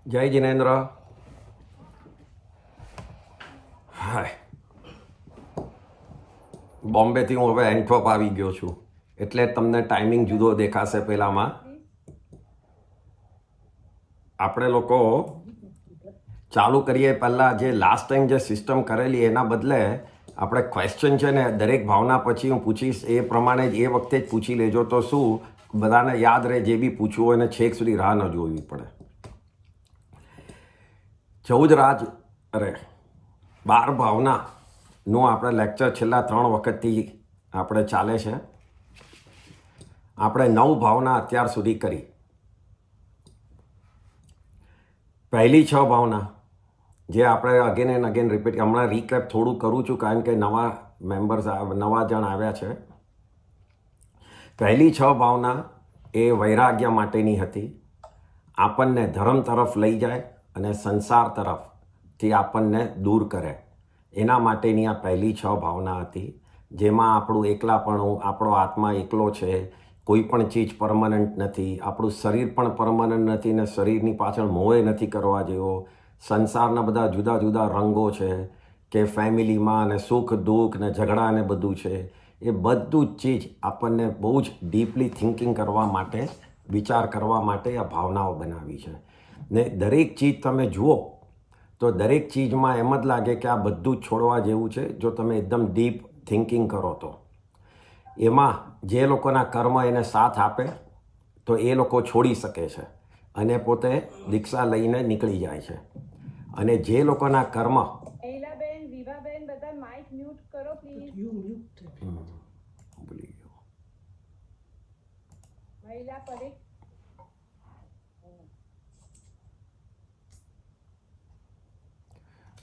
જય જિનેન્દ્ર. હાય, બોમ્બેથી હું હવે એન્ટવર્પ આવી ગયો છું, એટલે તમને ટાઈમિંગ જુદો દેખાશે. પહેલામાં આપણે લોકો ચાલુ કરીએ પહેલાં જે લાસ્ટ ટાઈમ જે સિસ્ટમ કરેલી એના બદલે આપણે ક્વેશ્ચન છે ને દરેક ભાવના પછી હું પૂછીશ એ પ્રમાણે જ એ વખતે જ પૂછી લેજો, તો શું બધાને યાદ રહે. જે બી પૂછવું હોય ને છેક સુધી રાહ ન જોવી પડે. 14 રાજ 12 ભાવનાનું આપણે લેક્ચર છેલ્લા 3 વખતથી આપણે ચાલે છે. આપણે 9 ભાવના અત્યાર સુધી કરી. પહેલી 6 ભાવના જે આપણે અગેન એન્ડ અગેન રિપીટ, હમણાં રીકેપ થોડું કરું છું કારણ કે નવા મેમ્બર્સ નવા જણ આવ્યા છે. પહેલી 6 ભાવના એ વૈરાગ્ય માટેની હતી. આપણને ધર્મ તરફ લઈ જાય અને સંસાર તરફથી આપણને દૂર કરે, એના માટેની આ પહેલી 6 ભાવના હતી. જેમાં આપણું એકલાપણું, આપણો આત્મા એકલો છે, કોઈ પણ ચીજ પરમનન્ટ નથી, આપણું શરીર પણ પરમનન્ટ નથી ને શરીરની પાછળ મોહે નથી કરવા જેવો. સંસારના બધા જુદા જુદા રંગો છે કે ફેમિલીમાં ને સુખ દુઃખ ને ઝઘડા ને બધું છે. એ બધું જ ચીજ આપણને બહુ જ ડીપલી થિંકિંગ કરવા માટે, વિચાર કરવા માટે આ ભાવનાઓ બનાવી છે. ને દરેક ચીજ તમે જુઓ તો દરેક ચીજમાં એમ જ લાગે કે આ બધું જ છોડવા જેવું છે જો તમે એકદમ ડીપ થિંકિંગ કરો તો. એમાં જે લોકોના કર્મ એને સાથ આપે તો એ લોકો છોડી શકે છે અને પોતે દીક્ષા લઈને નીકળી જાય છે. અને જે લોકોના કર્મ ભૂલી ગયો.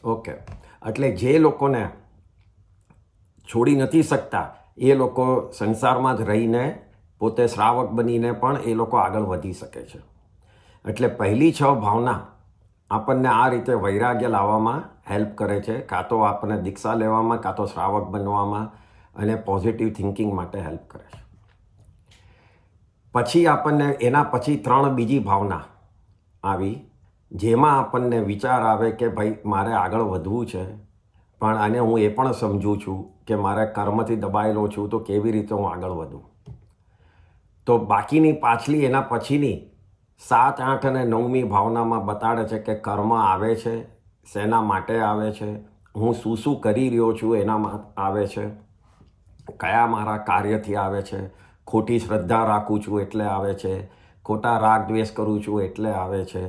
ઓકે, એટલે જે લોકોને છોડી નથી શકતા એ લોકો સંસારમાં જ રહીને પોતે શ્રાવક બનીને પણ એ લોકો આગળ વધી શકે છે. એટલે પહેલી 6 ભાવના આપણને આ રીતે વૈરાગ્ય લાવવામાં હેલ્પ કરે છે, કાં તો આપણને દીક્ષા લેવામાં, કાં તો શ્રાવક બનવામાં અને પોઝિટિવ થિંકિંગ માટે હેલ્પ કરે છે. પછી આપણને એના પછી 3 બીજી ભાવના આવી, જેમાં આપણને વિચાર આવે કે ભાઈ મારે આગળ વધવું છે, પણ આને હું એ પણ સમજું છું કે મારે કર્મથી દબાયેલો છું, તો કેવી રીતે હું આગળ વધું. તો બાકીની પાછલી એના પછીની 7, 8 અને 9મી ભાવનામાં બતાડે છે કે કર્મ આવે છે, શેના માટે આવે છે, હું શું શું કરી રહ્યો છું એનામાં આવે છે, કયા મારા કાર્યથી આવે છે, ખોટી શ્રદ્ધા રાખું છું એટલે આવે છે, ખોટા રાગ દ્વેષ કરું છું એટલે આવે છે.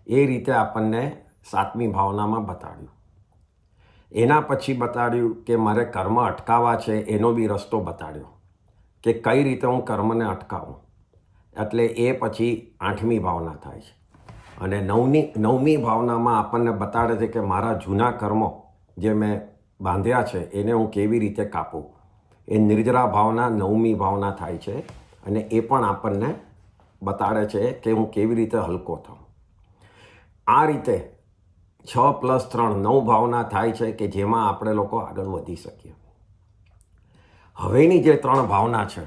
એ રીતે આપણને 7મી ભાવનામાં બતાડ્યું. એના પછી બતાડ્યું કે મારે કર્મ અટકાવવા છે, એનો બી રસ્તો બતાડ્યો કે કઈ રીતે હું કર્મને અટકાવું. એટલે એ પછી 8મી ભાવના થાય છે. અને 9મી ભાવનામાં આપણને બતાડે છે કે મારા જૂના કર્મો જે મેં બાંધ્યા છે એને હું કેવી રીતે કાપું. એ નિર્જરા ભાવના 9મી ભાવના થાય છે. અને એ પણ આપણને બતાડે છે કે હું કેવી રીતે હલકો થાઉં. આ રીતે 6 + 3 9 ભાવના થાય છે કે જેમાં આપણે લોકો આગળ વધી શકીએ. હવેની જે 3 ભાવના છે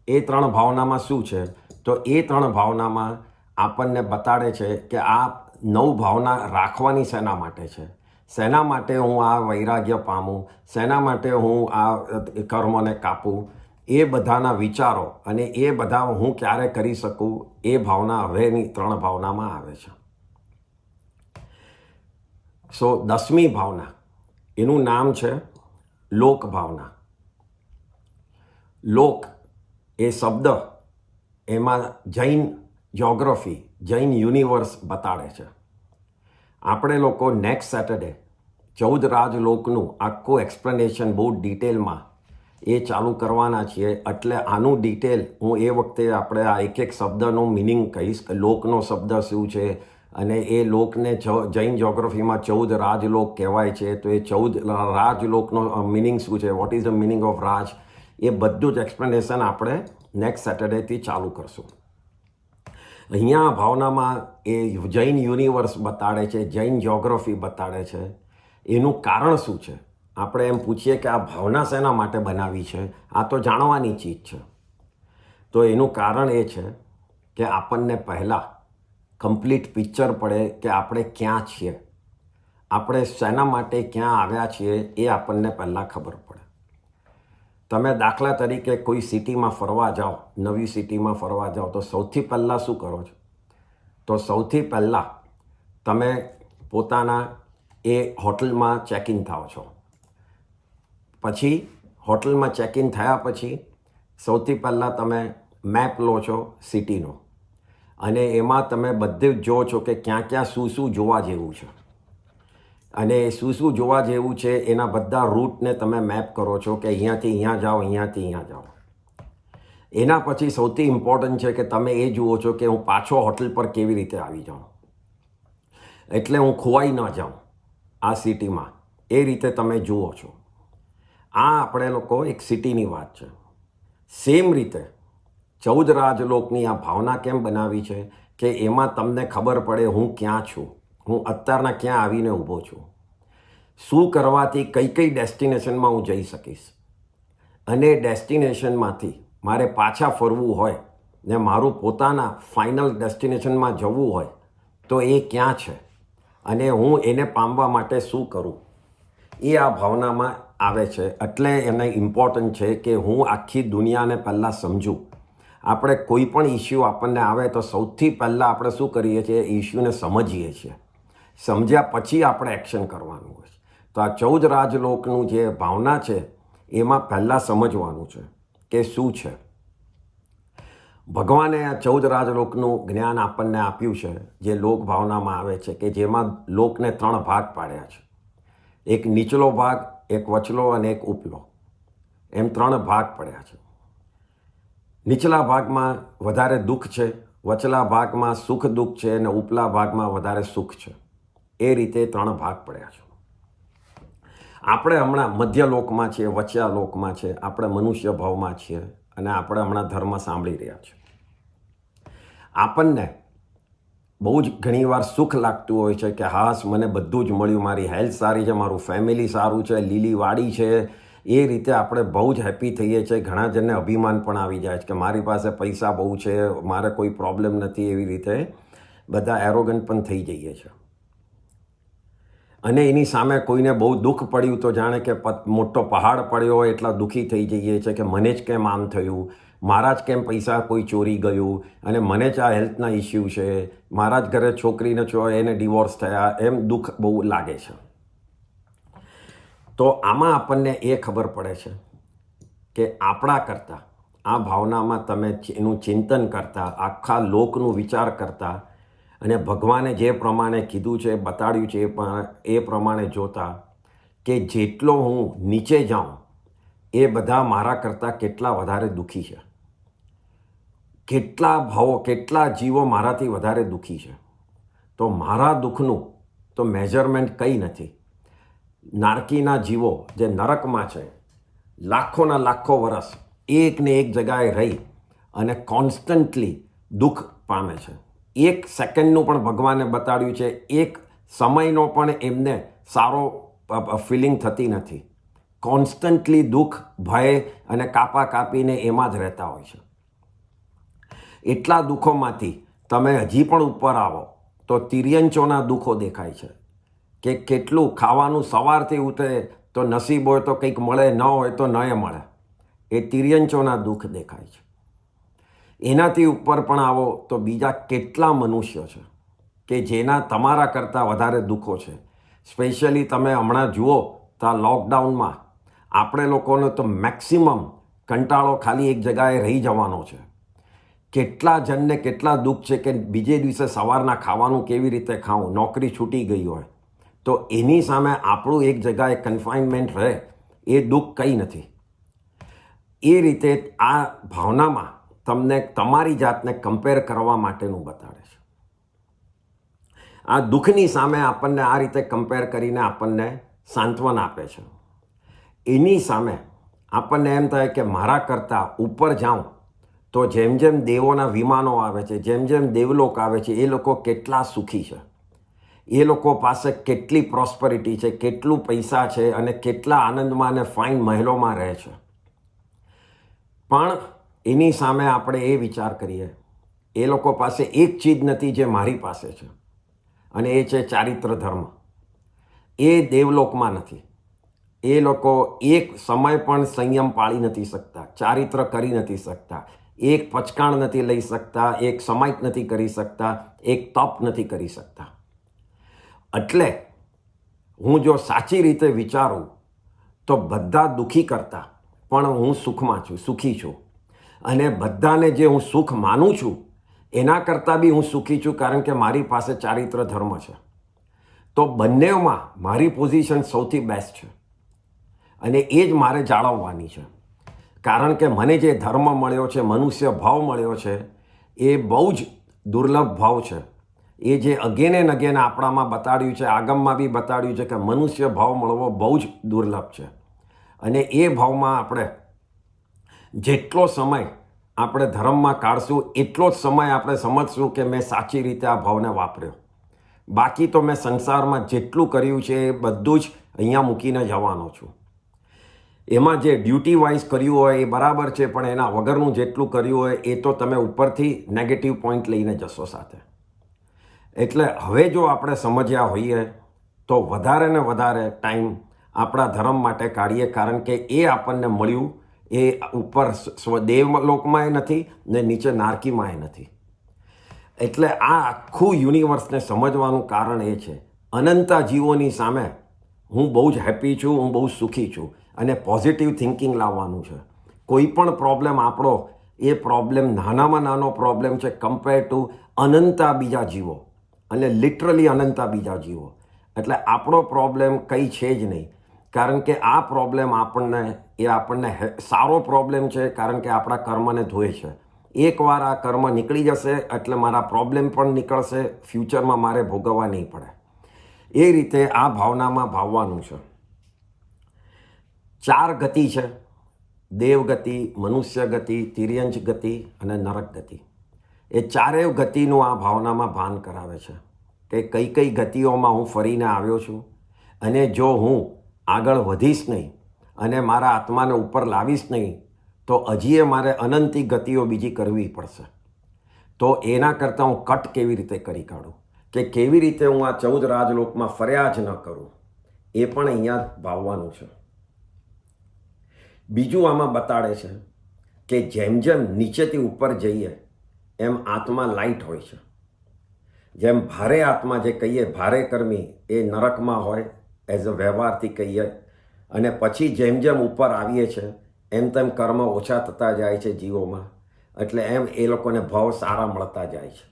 એ 3 ભાવનામાં શું છે, તો એ 3 ભાવનામાં આપણને બતાડે છે કે આ 9 ભાવના રાખવાની શેના માટે છે, શેના માટે હું આ વૈરાગ્ય પામું, શેના માટે હું આ કર્મને કાપું. એ બધાના વિચારો અને એ બધા હું ક્યારે કરી શકું, એ ભાવના હવેની 3 ભાવનામાં આવે છે. સો 10મી ભાવના, એનું નામ છે લોક ભાવના. લોક એ શબ્દ એમાં જૈન જ્યોગ્રાફી, જૈન યુનિવર્સ બતાડે છે. આપણે લોકો નેક્સ્ટ સેટરડે 14 રાજલોકનું આખું એક્સપ્લેનેશન બહુ ડિટેલમાં એ ચાલુ કરવાના છીએ. એટલે આનું ડિટેલ હું એ વખતે આપણે આ એક શબ્દનો મિનિંગ કહીશ કે લોકનો શબ્દ શું છે અને એ લોકને જૈન જ્યોગ્રાફીમાં 14 રાજલોક કહેવાય છે. તો એ 14 રાજલોકનો મિનિંગ શું છે, what is the meaning of raj, એ બધું જ એક્સપ્લેનેશન આપણે નેક્સ્ટ સેટરડેથી ચાલુ કરશું. અહીંયા ભાવનામાં એ જૈન યુનિવર્સ બતાડે છે, જૈન જ્યોગ્રાફી બતાડે છે. એનું કારણ શું છે, આપણે એમ પૂછીએ કે આ ભાવના શેના માટે બનાવી છે, આ તો જાણવાની ચીજ છે. તો એનું કારણ એ છે કે આપણને પહેલાં કમ્પ્લીટ પિક્ચર પડે કે આપણે ક્યાં છીએ, આપણે શેના માટે ક્યાં આવ્યા છીએ એ આપણને પહેલાં ખબર પડે. તમે દાખલા તરીકે કોઈ સિટીમાં ફરવા જાઓ, નવી સિટીમાં ફરવા જાઓ તો સૌથી પહેલાં શું કરો છો? તો સૌથી પહેલાં તમે પોતાના એ હોટલમાં ચેક ઇન થાઓ છો. પછી હોટલમાં ચેક ઇન થયા પછી સૌથી પહેલાં તમે મેપ લો છો સિટીનો, અને એમાં તમે બધે જ જુઓ છો કે ક્યાં ક્યાં શું શું જોવા જેવું છે, અને શું શું જોવા જેવું છે એના બધા રૂટને તમે મેપ કરો છો કે અહીંયાથી અહીંયા જાઓ, અહીંયાથી અહીંયા જાઓ. એના પછી સૌથી ઇમ્પોર્ટન્ટ છે કે તમે એ જુઓ છો કે હું પાછો હોટલ પર કેવી રીતે આવી જાઉં, એટલે હું ખોવાઈ ન જાઉં આ સિટીમાં. એ રીતે તમે જુઓ છો. આ આપણે લોકો એક સિટીની વાત છે. સેમ રીતે 14 રાજલોકની આ ભાવના કેમ બનાવી છે કે એમાં તમને ખબર પડે હું ક્યાં છું, હું અત્યારના ક્યાં આવીને ઊભો છું, શું કરવાથી કઈ કઈ ડેસ્ટિનેશનમાં હું જઈ શકીશ, અને ડેસ્ટિનેશનમાંથી મારે પાછા ફરવું હોય ને મારું પોતાના ફાઇનલ ડેસ્ટિનેશનમાં જવું હોય તો એ ક્યાં છે, અને હું એને પામવા માટે શું કરું, એ આ ભાવનામાં આવે છે. એટલે એને ઇમ્પોર્ટન્ટ છે કે હું આખી દુનિયાને પહેલાં સમજું. આપણે કોઈ પણ ઇસ્યુ આપણને આવે તો સૌથી પહેલાં આપણે શું કરીએ છીએ, ઇસ્યુને સમજીએ છીએ. સમજ્યા પછી આપણે એક્શન કરવાનું હોય. તો આ 14 રાજલોકનું જે ભાવના છે એમાં પહેલાં સમજવાનું છે કે શું છે. ભગવાને આ 14 રાજલોકનું જ્ઞાન આપણને આપ્યું છે, જે લોક ભાવનામાં આવે છે, કે જેમાં લોકને 3 ભાગ પાડ્યા છે. એક નીચલો ભાગ, એક વચલો અને એક ઉપલો, એમ 3 ભાગ પડ્યા છે. નીચલા ભાગમાં વધારે દુઃખ છે, વચલા ભાગમાં સુખ દુઃખ છે, અને ઉપલા ભાગમાં વધારે સુખ છે. એ રીતે 3 ભાગ પડ્યા છે. આપણે હમણાં મધ્ય લોકમાં છીએ, વચ્ચા લોકમાં છે, આપણે મનુષ્ય ભાવમાં છીએ, અને આપણે હમણાં ધર્મ સાંભળી રહ્યા છીએ. આપણને બહુ જ ઘણીવાર સુખ લાગતું હોય છે કે હાશ મને બધું જ મળ્યું, મારી હેલ્થ સારી છે, મારું ફેમિલી સારું છે, લીલી વાડી છે. એ રીતે આપણે બહુ જ હેપી થઈએ છીએ. ઘણા જણને અભિમાન પણ આવી જાય છે કે મારી પાસે પૈસા બહુ છે, મારે કોઈ પ્રોબ્લેમ નથી. એવી રીતે બધા એરોગન્ટ પણ થઈ જઈએ છીએ. અને એની સામે કોઈને બહુ દુઃખ પડ્યું તો જાણે કે મોટો પહાડ પડ્યો હોય એટલા દુઃખી થઈ જઈએ છીએ કે મને જ કેમ આમ થયું, મારા જ કેમ પૈસા કોઈ ચોરી ગયું, અને મને જ આ હેલ્થના ઇસ્યુ છે, મારા જ ઘરે છોકરીને એને ડિવોર્સ થયા, એમ દુઃખ બહુ લાગે છે. તો આમાં આપણને એ ખબર પડે છે કે આપણા કરતાં આ ભાવનામાં તમે એનું ચિંતન કરતા, આખા લોકનું વિચાર કરતા, અને ભગવાને જે પ્રમાણે કીધું છે, બતાડ્યું છે, એ પ્રમાણે જોતા કે જેટલો હું નીચે જાઉં એ બધા મારા કરતાં કેટલા વધારે દુઃખી છે, કેટલા જીવો મારાથી વધારે દુઃખી છે. તો મારા દુઃખનું તો મેજરમેન્ટ કંઈ નથી. નારકીના જીવો જે નરકમાં છે, લાખોના લાખો વર્ષ એક ને એક જગાએ રહી અને કોન્સ્ટન્ટલી દુઃખ પામે છે. 1 સેકન્ડનું પણ ભગવાને બતાડ્યું છે, 1 સમયનો પણ એમને સારો ફિલિંગ થતી નથી. કોન્સ્ટન્ટલી દુઃખ, ભય અને કાપીને એમાં જ રહેતા હોય છે. એટલા દુઃખોમાંથી તમે હજી પણ ઉપર આવો તો તિર્યંચોના દુઃખો દેખાય છે કે કેટલું ખાવાનું સવારથી ઉઠે તો નસીબ હોય તો કંઈક મળે, ન હોય તો ન મળે. એ તિર્યંચોના દુઃખ દેખાય છે. એનાથી ઉપર પણ આવો તો બીજા કેટલા મનુષ્યો છે કે જેના તમારા કરતાં વધારે દુઃખો છે. સ્પેશિયલી તમે હમણાં જુઓ તો આ લોકડાઉનમાં આપણે લોકોને તો મેક્સિમમ કંટાળો ખાલી એક જગાએ રહી જવાનો છે. કેટલા જણને કેટલા દુઃખ છે કે બીજે દિવસે સવારના ખાવાનું કેવી રીતે ખાવું, નોકરી છૂટી ગઈ હોય તો એની સામે આપણું એક જગાએ કન્ફાઇનમેન્ટ રહે, એ દુઃખ કંઈ નથી. એ રીતે આ ભાવનામાં તમને તમારી જાતને કમ્પેર કરવા માટેનું બતાડે છે. આ દુઃખની સામે આપણને આ રીતે કમ્પેર કરીને આપણને સાંત્વન આપે છે. એની સામે આપણને એમ થાય કે મારા કરતાં ઉપર જાઉં તો જેમ જેમ દેવોના વિમાનો આવે છે, જેમ જેમ દેવલોક આવે છે, એ લોકો કેટલા સુખી છે, એ લોકો પાસે કેટલી પ્રોસ્પરિટી છે, કેટલું પૈસા છે, અને કેટલા આનંદમાં અને ફાઇન મહેલોમાં રહે છે. પણ એની સામે આપણે એ વિચાર કરીએ એ લોકો પાસે એક ચીજ નથી જે મારી પાસે છે, અને એ છે ચારિત્ર ધર્મ. એ દેવલોકમાં નથી. એ લોકો એક સમય પણ સંયમ પાળી નથી શકતા, ચારિત્ર કરી નથી શકતા, એક પચકાણ નથી લઈ શકતા, એક સમય નથી કરી શકતા, એક તપ નથી કરી શકતા. એટલે હું જો સાચી રીતે વિચારું તો બધા દુઃખી કરતા પણ હું સુખમાં છું, સુખી છું. અને બધાને જે હું સુખ માનું છું એના કરતાં બી હું સુખી છું, કારણ કે મારી પાસે ચારિત્ર ધર્મ છે. તો બંનેમાં મારી પોઝિશન સૌથી બેસ્ટ છે, અને એ જ મારે જાળવવાની છે. કારણ કે મને જે ધર્મ મળ્યો છે, મનુષ્ય ભાવ મળ્યો છે, એ બહુ જ દુર્લભ ભાવ છે. એ જે અગેન એન્ડ અગેન આપણામાં બતાડ્યું છે, આગમમાં બી બતાડ્યું છે કે મનુષ્ય ભાવ મળવો બહુ જ દુર્લભ છે. અને એ ભાવમાં આપણે જેટલો સમય આપણે ધર્મમાં કાઢશું એટલો જ સમય આપણે સમજશું કે મેં સાચી રીતે આ ભાવને વાપર્યો. બાકી તો મેં સંસારમાં જેટલું કર્યું છે એ બધું જ અહીંયા મૂકીને જવાનો છું. એમાં જે ડ્યુટી વાઇઝ કર્યું હોય એ બરાબર છે, પણ એના વગરનું જેટલું કર્યું હોય એ તો તમે ઉપરથી નેગેટિવ પોઈન્ટ લઈને જશો સાથે. એટલે હવે જો આપણે સમજ્યા હોઈએ તો વધારે ને વધારે ટાઈમ આપણા ધર્મ માટે કાઢીએ, કારણ કે એ આપણને મળ્યું એ ઉપર દેવલોકમાંય નથી ને નીચે નારકીમાંય નથી. એટલે આ આખું યુનિવર્સને સમજવાનું કારણ એ છે. અનંતા જીવોની સામે હું બહુ જ હેપી છું, હું બહુ સુખી છું, અને પોઝિટિવ થિંકિંગ લાવવાનું છે. કોઈ પણ પ્રોબ્લેમ આપણો એ પ્રોબ્લેમ નાનામાં નાનો પ્રોબ્લેમ છે કમ્પેર ટુ અનંતા બીજા જીવો, અને લિટરલી અનંતા બીજા જીવો. એટલે આપણો પ્રોબ્લેમ કંઈ છે જ નહીં, કારણ કે આ પ્રોબ્લેમ આપણને સારો પ્રોબ્લેમ છે, કારણ કે આપણા કર્મને ધોય છે. એકવાર આ કર્મ નીકળી જશે એટલે મારા પ્રોબ્લેમ પણ નીકળશે, ફ્યુચરમાં મારે ભોગવવા નહીં પડે. એ રીતે આ ભાવનામાં ભાવવાનું છે. 4 ગતિ છે: દેવ ગતિ, મનુષ્ય ગતિ, તિર્યંચ ગતિ અને નરક ગતિ. એ ચારેય ગતિનું આ ભાવનામાં ભાન કરાવે છે કે કઈ કઈ ગતિઓમાં હું ફરીને આવ્યો છું, અને જો હું આગળ વધીશ નહીં અને મારા આત્માને ઉપર લાવીશ નહીં તો હજીએ મારે અનંતી ગતિઓ બીજી કરવી પડશે. તો એના કરતાં હું કટ કેવી રીતે કરી કાઢું, કે કેવી રીતે હું આ 14 રાજલોકમાં ફર્યા જ ન કરું, એ પણ અહીંયા ભાવવાનું છે. બીજું આમાં બતાડે છે કે જેમ જેમ નીચેથી ઉપર જઈએ એમ આત્મા લાઇટ હોય છે. જેમ ભારે આત્મા જે કહીએ, ભારે કર્મી, એ નરકમાં હોય એઝ અ વ્યવહારથી કહીએ, અને પછી જેમ જેમ ઉપર આવીએ છીએ એમ તેમ કર્મ ઓછા થતા જાય છે જીવોમાં, એટલે એમ એ લોકોને ભાવ સારા મળતા જાય છે.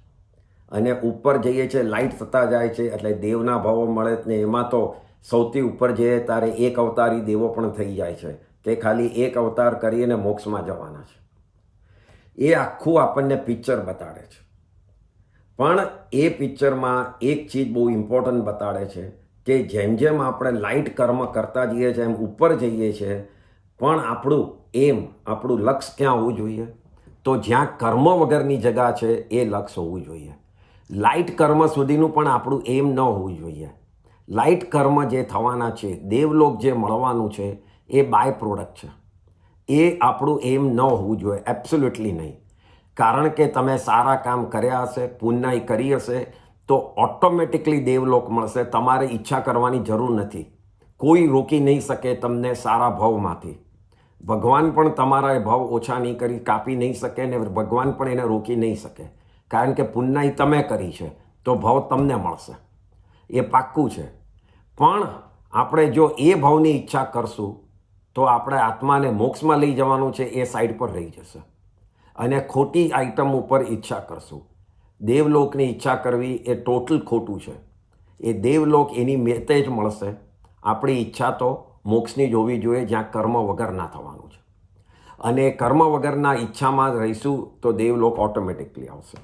અને ઉપર જઈએ છીએ લાઇટ થતા જાય છે, એટલે દેવના ભાવો મળે ને એમાં તો સૌથી ઉપર જઈએ ત્યારે એક અવતારી દેવો પણ થઈ જાય છે, કે ખાલી એક અવતાર કરીને મોક્ષમાં જવાના છે. એ આખું આપણને પિક્ચર બતાડે છે. પણ એ પિક્ચરમાં એક ચીજ બહુ ઇમ્પોર્ટન્ટ બતાડે છે કે જેમ જેમ આપણે લાઇટ કર્મ કરતા જઈએ છીએ એમ ઉપર જઈએ છીએ, પણ આપણું લક્ષ્ય ક્યાં હોવું જોઈએ? તો જ્યાં કર્મ વગરની જગા છે એ લક્ષ્ય હોવું જોઈએ. લાઇટ કર્મ સુધીનું પણ આપણું એમ ન હોવું જોઈએ. લાઇટ કર્મ જે થવાના છે, દેવલોક જે મળવાનું છે, એ બાય પ્રોડક્ટ છે. એ આપણું એમ ન હોવું જોઈએ, એબ્સોલ્યુટલી નહીં. કારણ કે તમે સારા કામ કર્યા હશે, પુણ્ય કરી હશે, તો ઓટોમેટિકલી દેવલોક મળશે. તમારે ઈચ્છા કરવાની જરૂર નથી. કોઈ રોકી નહીં શકે તમને સારા ભાવમાંથી. ભગવાન પણ તમારા એ ભાવ ઓછા નહીં કરી કાપી નહીં શકે, ને ભગવાન પણ એને રોકી નહીં શકે, કારણ કે પુણ્ય તમે કરી છે તો ભાવ તમને મળશે, એ પાક્કું છે. પણ આપણે જો એ ભાવની ઈચ્છા કરશું તો આપણે આત્માને મોક્ષમાં લઈ જવાનું છે એ સાઈડ પર રહી જશે, અને ખોટી આઈટમ ઉપર ઈચ્છા કરશું. દેવલોકની ઈચ્છા કરવી એ ટોટલ ખોટું છે. એ દેવલોક એની મેતે જ મળશે. આપણી ઈચ્છા તો મોક્ષની જ હોવી જોઈએ, જ્યાં કર્મ વગર ના થવાનું છે. અને કર્મ વગરના ઈચ્છામાં રહીશું તો દેવલોક ઓટોમેટિકલી આવશે.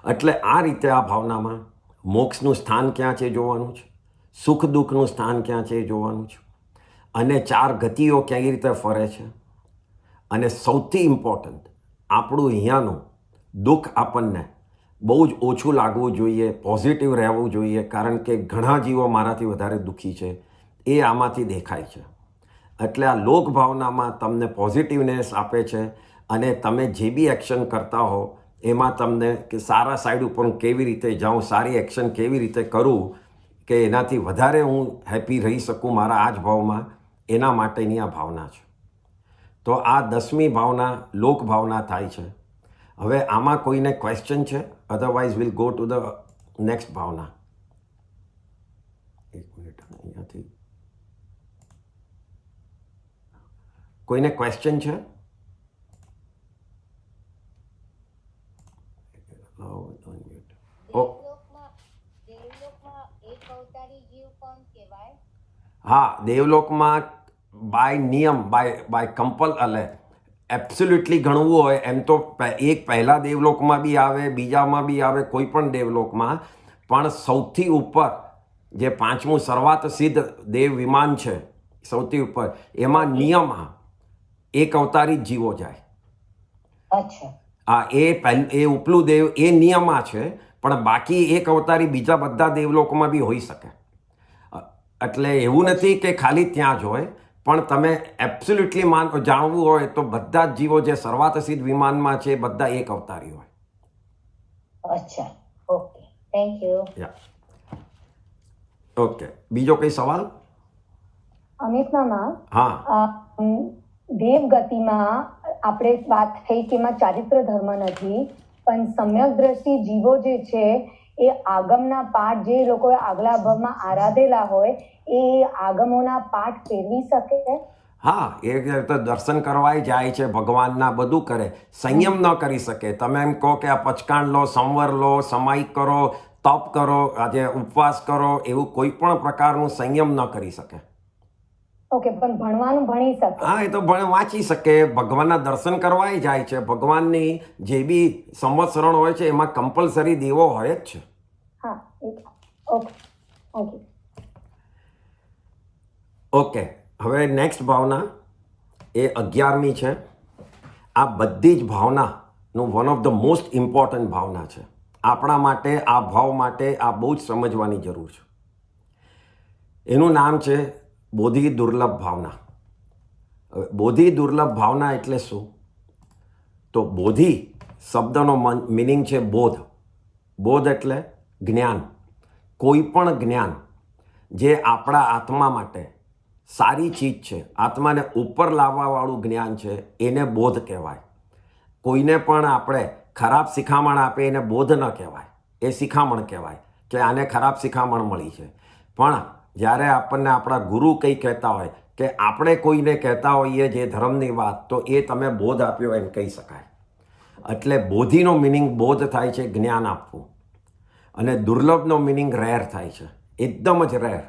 એટલે આ રીતે આ ભાવનામાં મોક્ષનું સ્થાન ક્યાં છે જોવાનું છે, સુખ દુઃખનું સ્થાન ક્યાં છે એ જોવાનું છે, અને 4 ગતિઓ કેવી રીતે ફરે છે, અને સૌથી ઇમ્પોર્ટન્ટ આપણું અહીંયાનું દુઃખ આપણને બહુ જ ઓછું લાગવું જોઈએ, પોઝિટિવ રહેવું જોઈએ, કારણ કે ઘણા જીવો મારાથી વધારે દુઃખી છે, એ આમાંથી દેખાય છે. એટલે આ લોક ભાવનામાં તમને પોઝિટિવનેસ આપે છે, અને તમે જે બી એક્શન કરતા હો એમાં તમને કે સારા સાઈડ ઉપર હું કેવી રીતે જાઉં, સારી એક્શન કેવી રીતે કરું કે એનાથી વધારે હું હેપી રહી શકું મારા આ જ ભાવમાં, એના માટેની આ ભાવના છે. તો આ 10મી ભાવના લોક ભાવના થાય છે. હવે આમાં કોઈને ક્વેશ્ચન છે? Otherwise will go to the next bhavana. એક મિનિટ, અહીંયાથી કોઈને ક્વેશ્ચન છે? હા, દેવલોકમાં બાય નિયમ, બાય એટલે એબ્સોલ્યુટલી ગણવું હોય એમ તો એક પહેલા દેવલોકમાં બી આવે, બીજામાં બી આવે, કોઈ પણ દેવલોકમાં, પણ સૌથી ઉપર જે 5મું સર્વાત સિદ્ધ દેવ વિમાન છે સૌથી ઉપર, એમાં નિયમ એક અવતારી જ જીવો જાય. હા, એ ઉપલું દેવ એ નિયમમાં છે, પણ બાકી એક અવતારી બીજા બધા દેવલોકમાં બી હોઈ શકે. એટલે એવું નથી કે ખાલી ત્યાં જ હોય, પણ તમે એબ્સોલ્યુટલી જાણવું હોય તો બધા જ જીવો જે સર્વાત સિદ્ધ વિમાનમાં છે બધા એક અવતારી હોય. અચ્છા, ઓકે, થેન્ક યુ. ઓકે, બીજો કઈ સવાલ? અમિત મામા, હા, દેવગતિમાં આપણે વાત થઈ કે એમાં ચારિત્ર ધર્મ નથી, પણ સમ્યક દ્રષ્ટિ જીવો જે છે એ આગમના પાઠ જે લોકોએ આગલા ભાવમાં આરાધેલા હોય એ આગમોના પાઠ ફેરવી શકે? હા, એ તો દર્શન કરવાય જાય છે ભગવાનના, બધું કરે, સંયમ ન કરી શકે. તમે એમ કહો કે આ પચકાણ લો, સંવર લો, સમાયિક કરો, તપ કરો, આજે ઉપવાસ કરો, એવું કોઈ પણ પ્રકારનું સંયમ ન કરી શકે. ઓકે, પણ ભણવાનું ભણી શકે? હા, એ તો વાંચી શકે, ભગવાનના દર્શન કરવાય જાય છે. ભગવાનની જે બી સંવત્સરણ હોય છે એમાં કમ્પલસરી દેવો હોય જ છે. હા, ઓકે, ઓકે. ઓકે, હવે નેક્સ્ટ ભાવના એ 11મી છે. આ બધી જ ભાવનાનું one of the most important ભાવના છે આપણા માટે. આ ભાવ માટે આ બહુ જ સમજવાની જરૂર છે. એનું નામ છે બોધિ દુર્લભ ભાવના. બોધિ દુર્લભ ભાવના એટલે શું? તો બોધિ શબ્દનો મિનિંગ છે બોધ. બોધ એટલે જ્ઞાન. કોઈ પણ જ્ઞાન જે આપણા આત્મા માટે સારી ચીજ છે, આત્માને ઉપર લાવવાવાળું જ્ઞાન છે, એને બોધ કહેવાય. કોઈને પણ આપણે ખરાબ શિખામણ આપે એને બોધ ન કહેવાય, એ શિખામણ કહેવાય કે આને ખરાબ શિખામણ મળી છે. પણ જ્યારે આપણને આપણા ગુરુ કંઈ કહેતા હોય કે આપણે કોઈને કહેતા હોઈએ જે ધર્મની વાત, તો એ તમે બોધ આપ્યો એમ કહી શકાય. એટલે બોધિનો મિનિંગ બોધ થાય છે, જ્ઞાન આપવું. અને દુર્લભનો મિનિંગ રેર થાય છે, એકદમ જ રેર.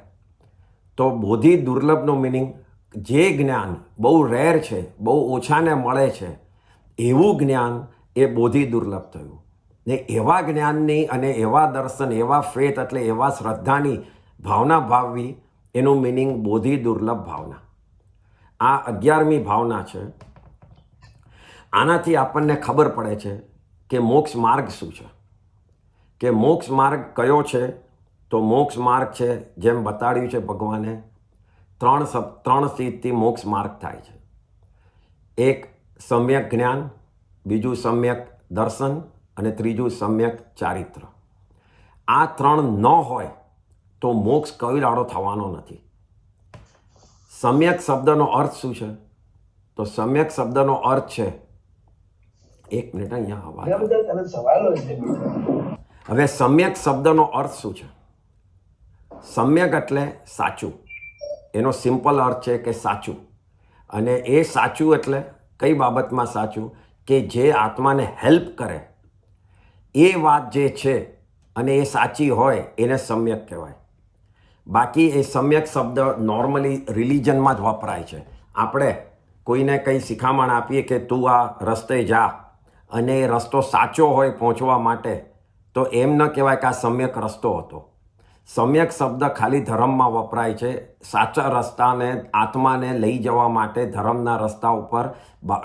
તો બોધિ દુર્લભનો મિનિંગ જે જ્ઞાન બહુ રેર છે, બહુ ઓછાને મળે છે, એવું જ્ઞાન એ બોધિ દુર્લભ થયું. ને એવા જ્ઞાનની અને એવા દર્શન, એવા ફેથ એટલે એવા શ્રદ્ધાની ભાવના ભાવવી, એનું મિનિંગ બોધિ દુર્લભ ભાવના. આ 11મી ભાવના છે. આનાથી આપણને ખબર પડે છે કે મોક્ષ માર્ગ શું છે, કે મોક્ષ માર્ગ કયો છે. તો મોક્ષ માર્ગ છે, જેમ બતાડ્યું છે ભગવાને, ત્રણ સ્થિતિથી મોક્ષ માર્ગ થાય છે. એક સમ્યક જ્ઞાન, બીજું સમ્યક દર્શન અને ત્રીજું સમ્યક ચારિત્ર. આ 3 ન હોય તો મોક્ષ કઈ દાડો થવાનો નથી. સમ્યક શબ્દનો અર્થ શું છે? તો સમ્યક શબ્દનો અર્થ છે, એક મિનિટ અહીંયા હવે સમ્યક શબ્દનો અર્થ શું છે? સમ્યક એટલે સાચું. એનો સિમ્પલ અર્થ છે કે સાચું. અને એ સાચું એટલે કઈ બાબતમાં સાચું? કે જે આત્માને હેલ્પ કરે એ વાત જે છે અને એ સાચી હોય એને સમ્યક કહેવાય. બાકી એ સમ્યક શબ્દ નોર્મલી રિલિજનમાં જ વપરાય છે. આપણે કોઈને કંઈ શિખામણ આપીએ કે તું આ રસ્તે જા અને એ રસ્તો સાચો હોય પહોંચવા માટે, તો એમ ન કહેવાય કે આ સમ્યક રસ્તો હતો. સમ્યક શબ્દ ખાલી ધર્મમાં વપરાય છે, સાચા રસ્તાને, આત્માને લઈ જવા માટે ધર્મના રસ્તા ઉપર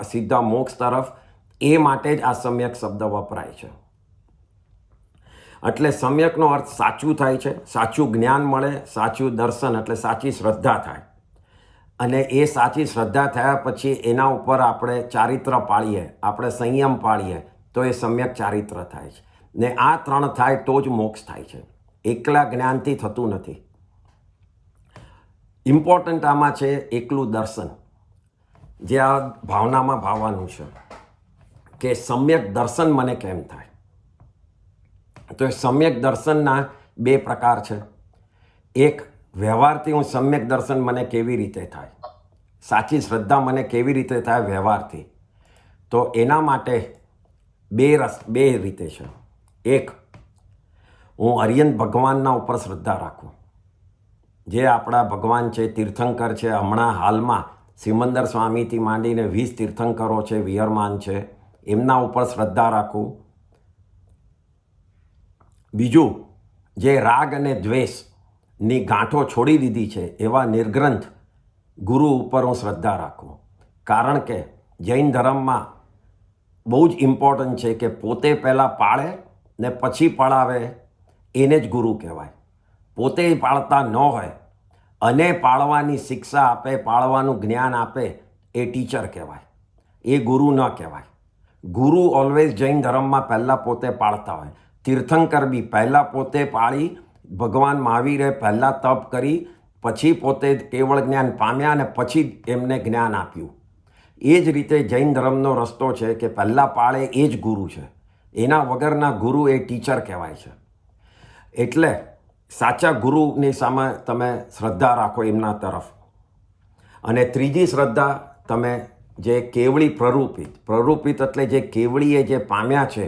સીધા મોક્ષ તરફ, એ માટે જ આ સમ્યક શબ્દ વપરાય છે. એટલે સમ્યકનો અર્થ સાચું થાય છે, સાચું જ્ઞાન મળે, સાચું દર્શન એટલે સાચી શ્રદ્ધા થાય. અને એ સાચી શ્રદ્ધા થયા પછી એના ઉપર આપણે ચારિત્ર પાળીએ, આપણે સંયમ પાળીએ, તો એ સમ્યક ચારિત્ર થાય છે. ને આ 3 થાય તો જ મોક્ષ થાય છે. એકલા જ્ઞાનથી થતું નથી. ઇમ્પોર્ટન્ટ આમાં છે એકલું દર્શન, જે આ ભાવનામાં ભાવવાનું છે કે સમ્યક દર્શન મને કેમ થાય. તો એ સમ્યક દર્શનના 2 પ્રકાર છે. એક, વ્યવહારથી હું સમ્યક દર્શન મને કેવી રીતે થાય, સાચી શ્રદ્ધા મને કેવી રીતે થાય વ્યવહારથી. તો એના માટે બે રીતે છે. એક, હું અરિયંત ભગવાનના ઉપર શ્રદ્ધા રાખું, જે આપણા ભગવાન છે, તીર્થંકર છે. હમણાં હાલમાં સિમંદર સ્વામીથી માંડીને 20 તીર્થંકરો છે, વિયરમાન છે, એમના ઉપર શ્રદ્ધા રાખું. બીજું, જે રાગ અને દ્વેષની ગાંઠો છોડી દીધી છે એવા નિર્ગ્રંથ ગુરુ ઉપર હું શ્રદ્ધા રાખું. કારણ કે જૈન ધર્મમાં બહુ જ ઇમ્પોર્ટન્ટ છે કે પોતે પહેલાં પાળે ને પછી પળાવે, એને જ ગુરુ કહેવાય. પોતે પાળતા ન હોય અને પાળવાની શિક્ષા આપે, પાળવાનું જ્ઞાન આપે, એ ટીચર કહેવાય, એ ગુરુ ન કહેવાય. ગુરુ ઓલવેઝ જૈન ધર્મમાં પહેલાં પોતે પાળતા હોય. તીર્થંકર બી પહેલાં પોતે પાળી, ભગવાન મહાવીરે પહેલાં તપ કરી, પછી પોતે કેવળ જ્ઞાન પામ્યા અને પછી એમને જ્ઞાન આપ્યું. એ જ રીતે જૈન ધર્મનો રસ્તો છે કે પહેલાં પાળે એ જ ગુરુ છે. એના વગરના ગુરુ એ ટીચર કહેવાય છે. એટલે સાચા ગુરુની સામે તમે શ્રદ્ધા રાખો એમના તરફ. અને ત્રીજી શ્રદ્ધા, તમે જે કેવળી પ્રરૂપિત એટલે જે કેવળીએ જે પામ્યા છે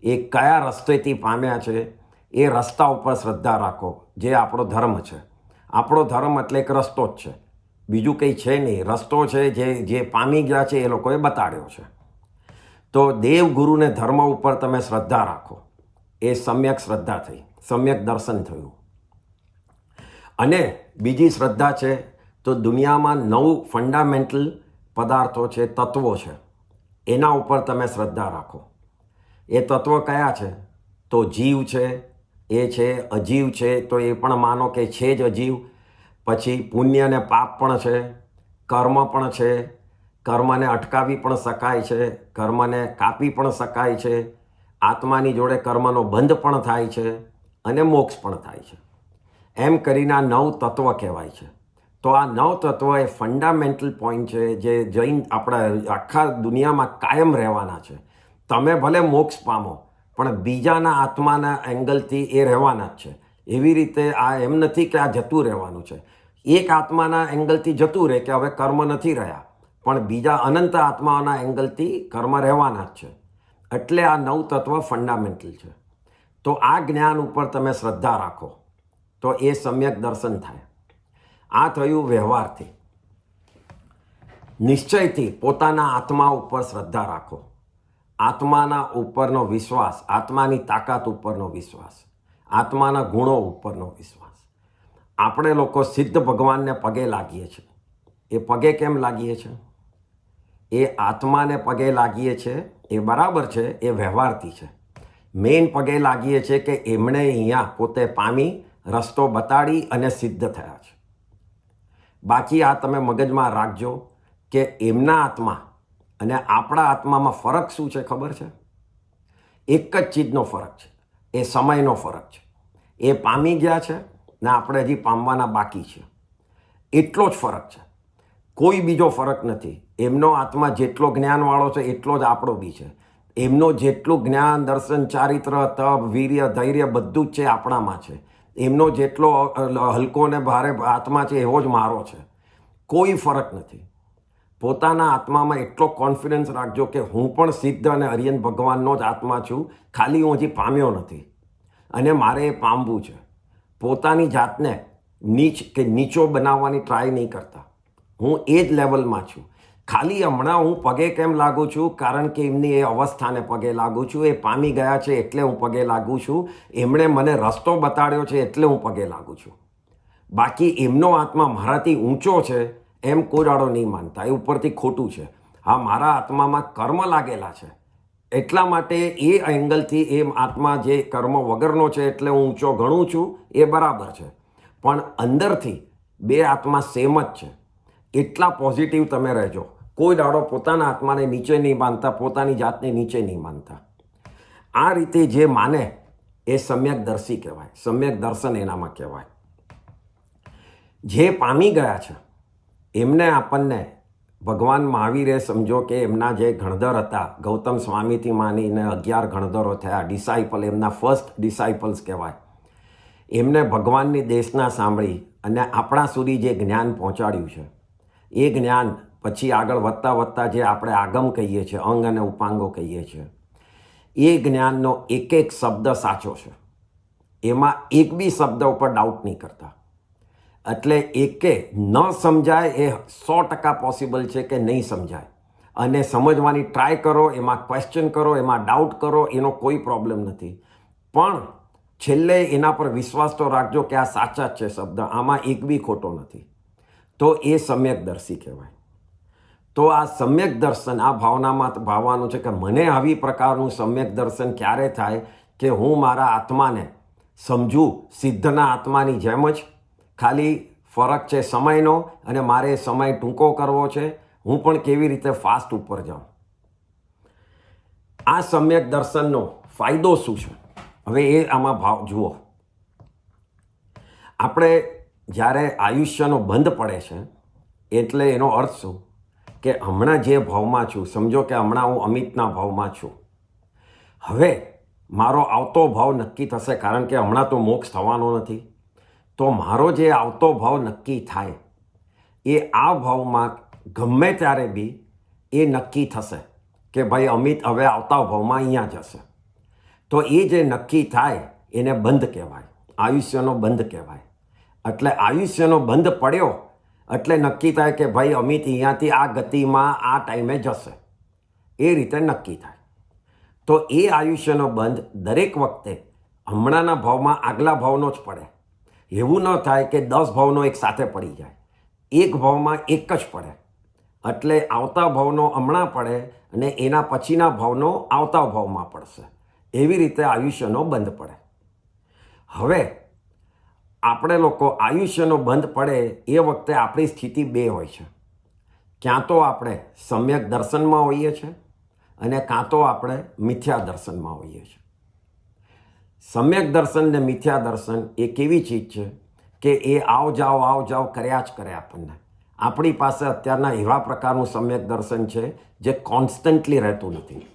એ કયા રસ્તેથી પામ્યા છે એ રસ્તા ઉપર શ્રદ્ધા રાખો, જે આપણો ધર્મ છે. આપણો ધર્મ એટલે એક રસ્તો જ છે, બીજું કંઈ છે નહીં. રસ્તો છે જે પામી ગયા છે એ લોકોએ બતાડ્યો છે. તો દેવ ગુરુને ધર્મ ઉપર તમે શ્રદ્ધા રાખો, એ સમ્યક શ્રદ્ધા થઈ, સમ્યક દર્શન થયું. અને બીજી શ્રદ્ધા છે તો દુનિયામાં 9 ફંડામેન્ટલ પદાર્થો છે, તત્વો છે, એના ઉપર તમે શ્રદ્ધા રાખો. એ તત્વો કયા છે? તો જીવ છે, એ છે. અજીવ છે તો એ પણ માનો કે છે જ અજીવ. પછી પુણ્ય અને પાપ પણ છે, કર્મ પણ છે, કર્મને અટકાવી પણ શકાય છે, કર્મને કાપી પણ શકાય છે, આત્માની જોડે કર્મનો બંધ પણ થાય છે અને મોક્ષ પણ થાય છે. એમ કરીને આ 9 તત્વ કહેવાય છે. તો આ 9 તત્વ એ ફંડામેન્ટલ પોઈન્ટ છે જે જૈન આપણા આખા દુનિયામાં કાયમ રહેવાના છે. તમે ભલે મોક્ષ પામો પણ બીજાના આત્માના એંગલથી એ રહેવાના જ છે. એવી રીતે આ એમ નથી કે આ જતું રહેવાનું છે. એક આત્માના એંગલથી જતું રહે કે હવે કર્મ નથી રહ્યા, પણ બીજા અનંત આત્માઓના એંગલથી કર્મ રહેવાના જ છે. એટલે આ 9 તત્વ ફંડામેન્ટલ છે. તો આ જ્ઞાન ઉપર તમે શ્રદ્ધા રાખો તો એ સમ્યક દર્શન થાય. આ થયું વ્યવહારથી. નિશ્ચયથી પોતાના આત્મા ઉપર શ્રદ્ધા રાખો, આત્માના ઉપરનો વિશ્વાસ, આત્માની તાકાત ઉપરનો વિશ્વાસ, આત્માના ગુણો ઉપરનો વિશ્વાસ. આપણે લોકો સિદ્ધ ભગવાનને પગે લાગીએ છીએ. એ પગે કેમ લાગીએ છીએ? એ આત્માને પગે લાગીએ છીએ, એ બરાબર છે, એ વ્યવહારથી છે. મેઇન પગે લાગીએ છીએ કે એમણે અહીંયા પોતે પામી, રસ્તો બતાડી અને સિદ્ધ થયા છે. બાકી આ તમે મગજમાં રાખજો કે એમના આત્મા અને આપણા આત્મામાં ફરક શું છે ખબર છે? એક જ ચીજનો ફરક છે, એ સમયનો ફરક છે. એ પામી ગયા છે ને આપણે હજી પામવાના બાકી છે, એટલો જ ફરક છે. કોઈ બીજો ફરક નથી. એમનો આત્મા જેટલો જ્ઞાનવાળો છે એટલો જ આપણો બી છે. એમનો જેટલું જ્ઞાન, દર્શન, ચારિત્ર, તપ, વીર્ય, ધૈર્ય બધું જ છે આપણામાં છે. એમનો જેટલો હલકો ને ભારે આત્મા છે એવો જ મારો છે. કોઈ ફરક નથી. પોતાના આત્મામાં એટલો કોન્ફિડન્સ રાખજો કે હું પણ સિદ્ધ અને અરિયંત ભગવાનનો જ આત્મા છું, ખાલી હું હજી પામ્યો નથી અને મારે એ પામવું છે. પોતાની જાતને નીચો બનાવવાની ટ્રાય નહીં કરતા. હું એ જ લેવલમાં છું. ખાલી હમણાં હું પગે કેમ લાગુ છું? કારણ કે એમની એ અવસ્થાને પગે લાગુ છું. એ પામી ગયા છે એટલે હું પગે લાગુ છું. એમણે મને રસ્તો બતાડ્યો છે એટલે હું પગે લાગુ છું. બાકી એમનો આત્મા મારાથી ઊંચો છે એમ કોઈ દાડો નહીં માનતા. એ ઉપરથી ખોટું છે. હા, મારા આત્મામાં કર્મ લાગેલા છે એટલા માટે એ એંગલથી એ આત્મા જે કર્મ વગરનો છે એટલે હું ઊંચો ગણું છું, એ બરાબર છે. પણ અંદરથી બે આત્મા સેમ જ છે. એટલા પોઝિટિવ તમે રહેજો. કોઈ દાડો પોતાના આત્માને નીચે નહીં માનતા, પોતાની જાતને નીચે નહીં માનતા. આ રીતે જે માને એ સમ્યકદર્શી કહેવાય, સમ્યક દર્શન એનામાં કહેવાય. જે પામી ગયા છે એમને આપણને ભગવાન મહાવીરે સમજો કે એમના જે ગણધર હતા, ગૌતમ સ્વામીથી માનીને 11 ગણધરો થયા, ડિસાઇપલ, એમના ફર્સ્ટ ડિસાઇપલ્સ કહેવાય. એમને ભગવાનની દેશના સાંભળી અને આપણા સુધી જે જ્ઞાન પહોંચાડ્યું છે એ જ્ઞાન પછી આગળ વધતા વધતા જે આપણે આગમ કહીએ છીએ, અંગ અને ઉપાંગો કહીએ છીએ, એ જ્ઞાનનો એક એક શબ્દ સાચો છે. એમાં એક બી શબ્દ ઉપર ડાઉટ નહીં કરતા. એટલે એકે ન સમજાય એ 100% પોસિબલ છે કે નહીં સમજાય, અને સમજવાની ટ્રાય કરો, એમાં ક્વેશ્ચન કરો, એમાં ડાઉટ કરો, એનો કોઈ પ્રોબ્લેમ નથી. પણ છેલ્લે એના પર વિશ્વાસ તો રાખજો કે આ સાચા જ છે શબ્દ, આમાં એક બી ખોટો નથી. તો એ સમ્યકદર્શી કહેવાય. તો આ સમ્યક દર્શન, આ ભાવનામાં ભાવવાનું છે કે મને આવી પ્રકારનું સમ્યક દર્શન ક્યારે થાય કે હું મારા આત્માને સમજું સિદ્ધના આત્માની જેમ જ, ખાલી ફરક છે સમયનો, અને મારે સમય ટૂંકો કરવો છે, હું પણ કેવી રીતે ફાસ્ટ ઉપર જાઉં. આ સમ્યક દર્શનનો ફાયદો શું છે? હવે એ આમાં ભાવ જુઓ. આપણે જ્યારે આયુષ્યનો બંધ પડે છે એટલે એનો અર્થ શું કે હમણાં જે ભાવમાં છું, સમજો કે હમણાં હું અમિતના ભાવમાં છું, હવે મારો આવતો ભાવ નક્કી થશે, કારણ કે હમણાં તો મોક્ષ થવાનો નથી. તો મારો જે આવતો ભાવ નક્કી થાય એ આ ભાવમાં ગમે ત્યારે બી એ નક્કી થશે કે ભાઈ અમિત હવે આવતા ભાવમાં અહીંયા જશે. તો એ જે નક્કી થાય એને બંધ કહેવાય, આયુષ્યનો બંધ કહેવાય. એટલે આયુષ્યનો બંધ પડ્યો એટલે નક્કી થાય કે ભાઈ અમિત અહીંયાથી આ ગતિમાં આ ટાઈમે જશે, એ રીતે નક્કી થાય. તો એ આયુષ્યનો બંધ દરેક વખતે હમણાંના ભાવમાં આગલા ભાવનો જ પડે. એવું ન થાય કે 10 ભાવનો એક સાથે પડી જાય, એક ભાવમાં એક જ પડે. એટલે આવતા ભાવનો હમણાં પડે અને એના પછીના ભાવનો આવતા ભાવમાં પડશે. એવી રીતે આયુષ્યનો બંધ પડે. હવે આપણે લોકો આયુષ્યનો બંધ પડે એ વખતે આપણી સ્થિતિ બે હોય છે. ક્યાં તો આપણે સમ્યક દર્શનમાં હોઈએ છીએ અને કાં તો આપણે મિથ્યા દર્શનમાં હોઈએ છીએ. સમ્યક દર્શન ને મિથ્યા દર્શન એ કેવી ચીજ છે કે એ આવ જાવ કર્યા જ કરે આપણને. આપણી પાસે અત્યારના એવા પ્રકારનું સમ્યક દર્શન છે જે કોન્સ્ટન્ટલી રહેતું નથી.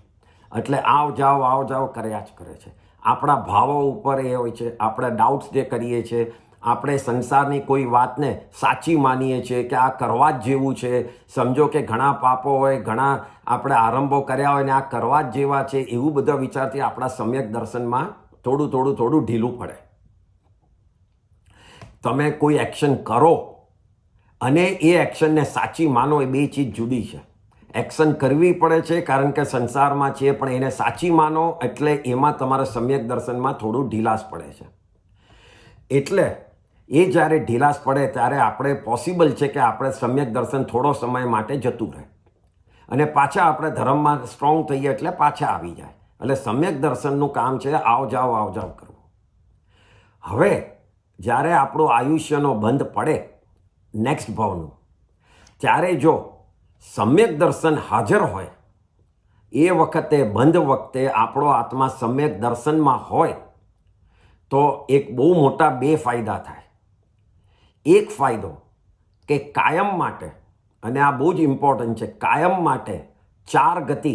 એટલે આવ જાવ કર્યા જ કરે છે. આપણા ભાવો ઉપર એ હોય છે, આપણે ડાઉટ્સ જે કરીએ છીએ, આપણે સંસારની કોઈ વાતને સાચી માનીએ છીએ કે આ કરવા જ જેવું છે. સમજો કે ઘણા પાપો હોય, ઘણા આપણે આરંભો કર્યા હોય ને આ કરવા જ જેવા છે, એવું બધા વિચારથી આપણા સમ્યક દર્શનમાં થોડું ઢીલું પડે. તમે કોઈ એક્શન કરો અને એ એક્શનને સાચી માનો, એ બે ચીજ જુદી છે. એક્શન કરવી પડે છે કારણ કે સંસારમાં છે, પણ એને સાચી માનો એટલે એમાં તમારા સમ્યક દર્શનમાં થોડું ઢીલાસ પડે છે. એટલે એ જ્યારે ઢીલાસ પડે ત્યારે આપણે પોસિબલ છે કે આપણે સમ્યક દર્શન થોડો સમય માટે જતું રહે અને પાછા આપણે ધર્મમાં સ્ટ્રોંગ થઈએ એટલે પાછા આવી જાય. એટલે સમ્યક દર્શનનું કામ છે આવ જાવ કરવું. હવે જ્યારે આપણું આયુષ્યનો બંધ પડે નેક્સ્ટ ભાવનું, ત્યારે જો સમ્યક દર્શન હાજર હોય, એ વખતે બંધ વખતે આપણો આત્મા સમ્યક દર્શનમાં હોય, તો એક બહુ મોટા બે ફાયદા થાય. એક ફાયદો કે કાયમ માટે, અને આ બહુ જ ઇમ્પોર્ટન્ટ છે, કાયમ માટે 4 ગતિ,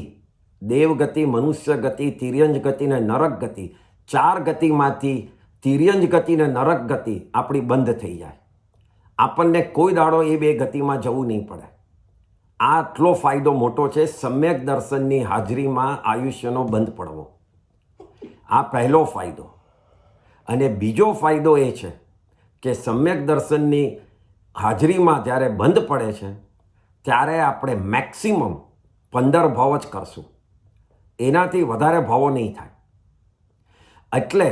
દેવગતિ, મનુષ્ય ગતિ, તિર્યંજ ગતિ ને નરક ગતિ, 4 ગતિમાંથી તિર્યંજ ગતિ ને નરક ગતિ આપણી બંધ થઈ જાય. આપણને કોઈ દાડો એ બે ગતિમાં જવું નહીં પડે. આટલો ફાયદો મોટો છે સમ્યક દર્શનની હાજરીમાં આયુષ્યનો બંધ પડવો. આ પહેલો ફાયદો. અને બીજો ફાયદો એ છે કે સમ્યક દર્શનની હાજરીમાં જ્યારે બંધ પડે છે ત્યારે આપણે મેક્સિમમ 15 ભાવ જ કરશું, એનાથી વધારે ભાવો નહીં થાય. એટલે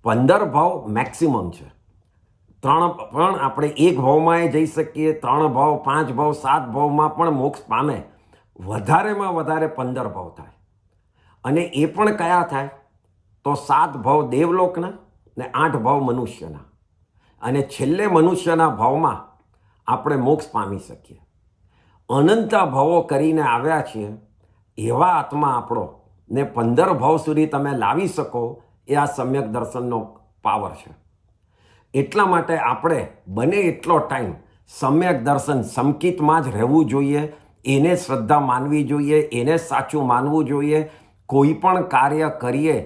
15 ભાવ મેક્સિમમ છે. 3 પણ આપણે એક ભાવમાં જઈ શકીએ, 3 ભાવ, 5 ભાવ, 7 ભાવમાં પણ મોક્ષ પામે. વધારેમાં વધારે 15 ભાવ થાય. અને એ પણ કયા થાય તો 7 ભાવ દેવલોકના ને 8 ભાવ મનુષ્યના. અને છેલ્લે મનુષ્યના ભાવમાં આપણે મોક્ષ પામી શકીએ. અનંત ભાવો કરીને આવ્યા છીએ એવા આત્મા આપણો ને 15 ભાવ સુધી તમે લાવી શકો એ આ સમ્યક દર્શનનો પાવર છે. એટલા માટે આપણે બને એટલો ટાઈમ સમ્યક દર્શન સંકિતમાં જ રહેવું જોઈએ, એને શ્રદ્ધા માનવી જોઈએ, એને સાચું માનવું જોઈએ. કોઈ પણ કાર્ય કરીએ